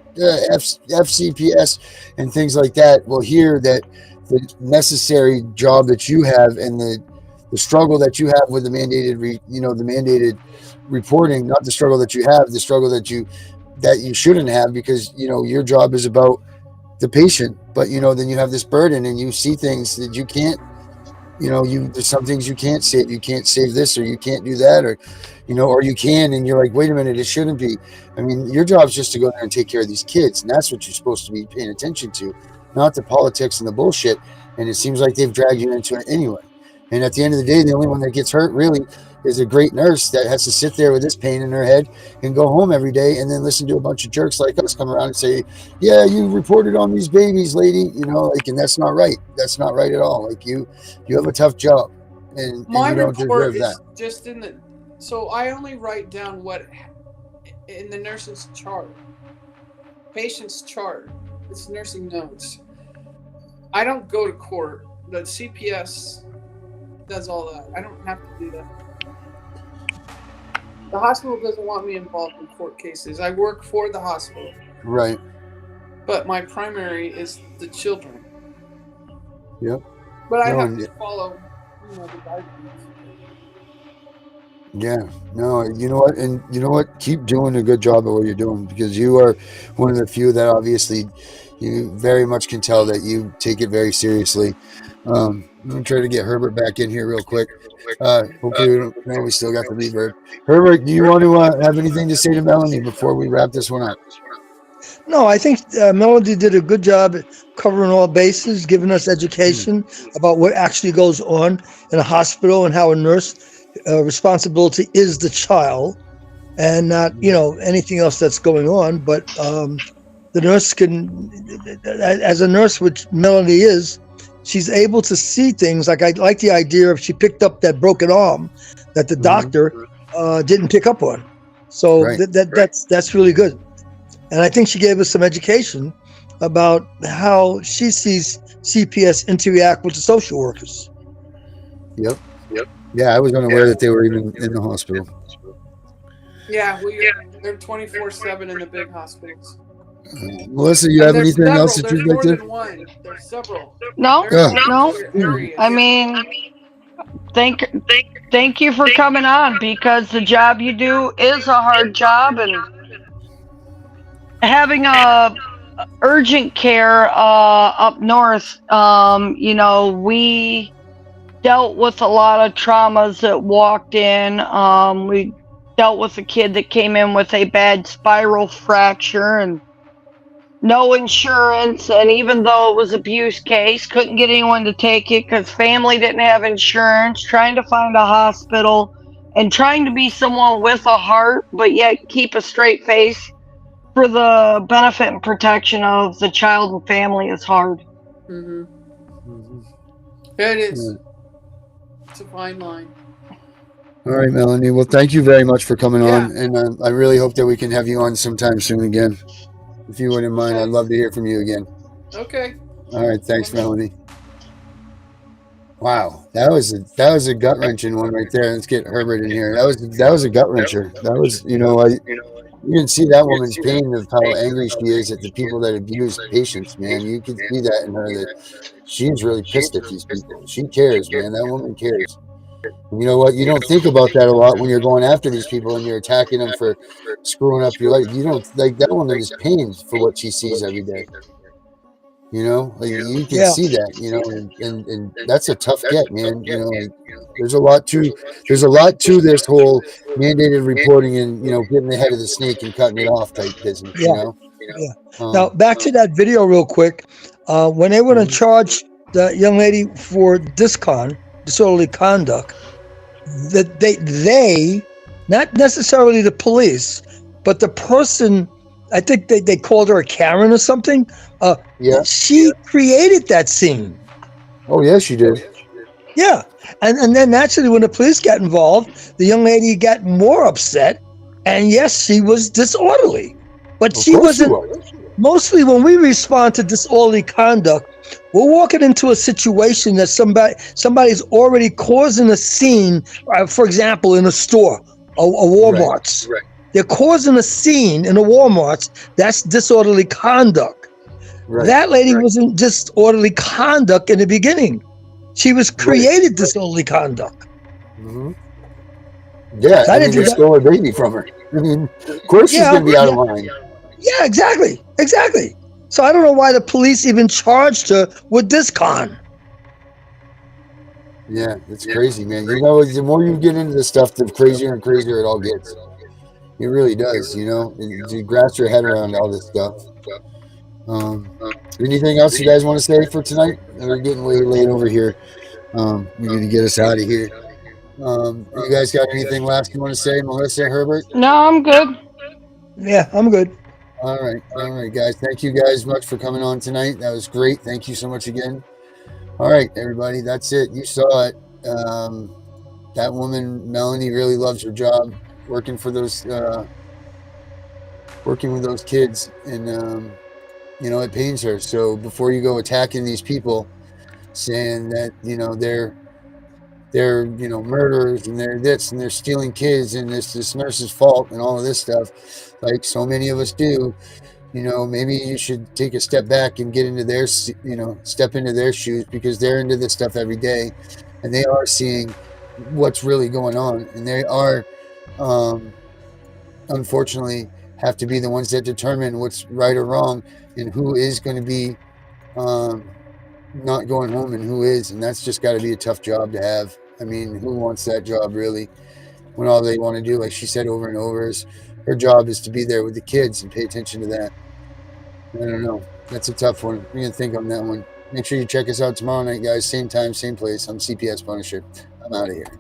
FCPS and things like that will hear that the necessary job that you have and the struggle that you have with the mandated reporting, not the struggle that you have, the struggle that you shouldn't have, because your job is about the patient, but then you have this burden and you see things that you can't, there's some things you can't save. You can't save this, or you can't do that, or you can, and you're like, wait a minute, it shouldn't be. I mean, your job is just to go there and take care of these kids, and that's what you're supposed to be paying attention to, not the politics and the bullshit. And it seems like they've dragged you into it anyway. And at the end of the day, the only one that gets hurt really is a great nurse that has to sit there with this pain in her head and go home every day and then listen to a bunch of jerks like us come around and say, yeah, you reported on these babies, lady, and that's not right. That's not right at all. Like you have a tough job, and my you don't report deserve is that. just so I only write down what in the nurse's chart, patient's chart. It's nursing notes. I don't go to court. The CPS does all that. I don't have to do that. The hospital doesn't want me involved in court cases. I work for the hospital. Right. But my primary is the children. Yep. But I have to follow, the guidelines. Yeah. No, you know what? And you know what? Keep doing a good job at what you're doing, because you are one of the few that obviously you very much can tell that you take it very seriously. I'm going to try to get Herbert back in here real quick. Hopefully we still got the reverb. Herbert, do you want to have anything to say to Melanie before we wrap this one up? No, I think Melody did a good job at covering all bases, giving us education about what actually goes on in a hospital and how a nurse responsibility is the child and not, anything else that's going on. But the nurse can, as a nurse, which Melody is, she's able to see things. Like I like the idea of she picked up that broken arm that the doctor didn't pick up on. So that's really good. And I think she gave us some education about how she sees CPS interact with the social workers. Yep. Yeah, I was unaware that they were even in the hospital. Yeah, they're 24/7 in the big hospitals. Melissa, you have anything else that you'd like to? There's more than one. There's several. No. I mean, thank you for coming on, because the job you do is a hard job, and having a urgent care up north, we dealt with a lot of traumas that walked in. We dealt with a kid that came in with a bad spiral fracture and no insurance, and even though it was abuse case, couldn't get anyone to take it because family didn't have insurance, trying to find a hospital and trying to be someone with a heart but yet keep a straight face for the benefit and protection of the child and family is hard. It is. It's a fine line. All right, Melanie. Well, thank you very much for coming on, and I really hope that we can have you on sometime soon again. If you wouldn't mind, I'd love to hear from you again. Okay. All right, thanks, Melanie. Wow, that was a gut wrenching one right there. Let's get Herbert in here. That was a gut wrencher. That was, you can see that woman's pain of how angry she is at the people that abuse patients, man. You can see that in her, that she's really pissed at these people. She cares, man. That woman cares. And you know what? You don't think about that a lot when you're going after these people and you're attacking them for screwing up your life. You don't, like, that woman is pained for what she sees every day. You know, like, you can see that, and that's a tough get, man. There's a lot to this whole mandated reporting and, getting the head of the snake and cutting it off type business, Now, back to that video real quick. When they were to charge the young lady for disorderly conduct, that they, not necessarily the police, but the person, I think they called her a Karen or something. She created that scene. Oh, yeah, she did. Yeah. And then naturally, when the police got involved, the young lady got more upset. And yes, she was disorderly. But she wasn't. Mostly when we respond to disorderly conduct, we're walking into a situation that somebody's already causing a scene, for example, in a store, a Walmart's. Right. They're causing a scene in a Walmart's. That's disorderly conduct. Right. That lady wasn't disorderly conduct in the beginning. She was created disorderly conduct. Mm-hmm. Yeah, I mean, they stole her baby from her. I mean, of course she's going to be out of line. Yeah, exactly. So I don't know why the police even charged her with discon. Yeah, it's crazy, man. The more you get into this stuff, the crazier and crazier it all gets. It really does, You grasp your head around all this stuff. Anything else you guys want to say for tonight? We're getting way late over here. We need to get us out of here. You guys got anything last you want to say, Melissa, Herbert? No, I'm good. Yeah, I'm good. All right, guys. Thank you guys much for coming on tonight. That was great. Thank you so much again. All right, everybody. That's it. You saw it. That woman, Melanie, really loves her job, working with those kids, and it pains her. So before you go attacking these people, saying that they're murderers and they're this and they're stealing kids and this nurse's fault and all of this stuff, like so many of us do, maybe you should take a step back and get into their step into their shoes, because they're into this stuff every day and they are seeing what's really going on, and they are unfortunately have to be the ones that determine what's right or wrong and who is going to be not going home and who is. And that's just got to be a tough job to have. I mean, who wants that job really, when all they want to do, like she said over and over, is her job is to be there with the kids and pay attention to that. I don't know. That's a tough one. We're going to think on that one. Make sure you check us out tomorrow night, guys. Same time, same place. I'm CPS Punisher. I'm out of here.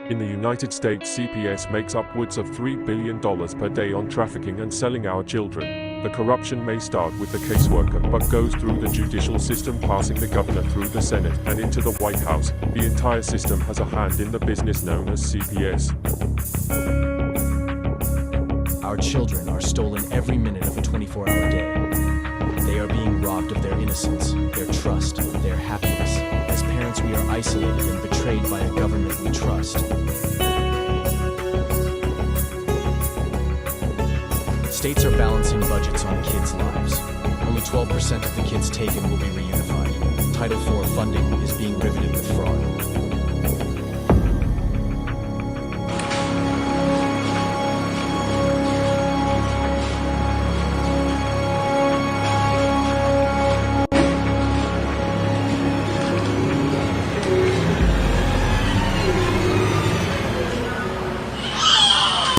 In the United States, CPS makes upwards of $3 billion per day on trafficking and selling our children. The corruption may start with the caseworker, but goes through the judicial system, passing the governor through the Senate and into the White House. The entire system has a hand in the business known as CPS. Our children are stolen every minute of a 24-hour day. They are being robbed of their innocence, their trust, their happiness. As parents, we are isolated and betrayed by a government we trust. States are balancing budgets on kids' lives. Only 12% of the kids taken will be reunified. Title IV funding is being riveted with fraud.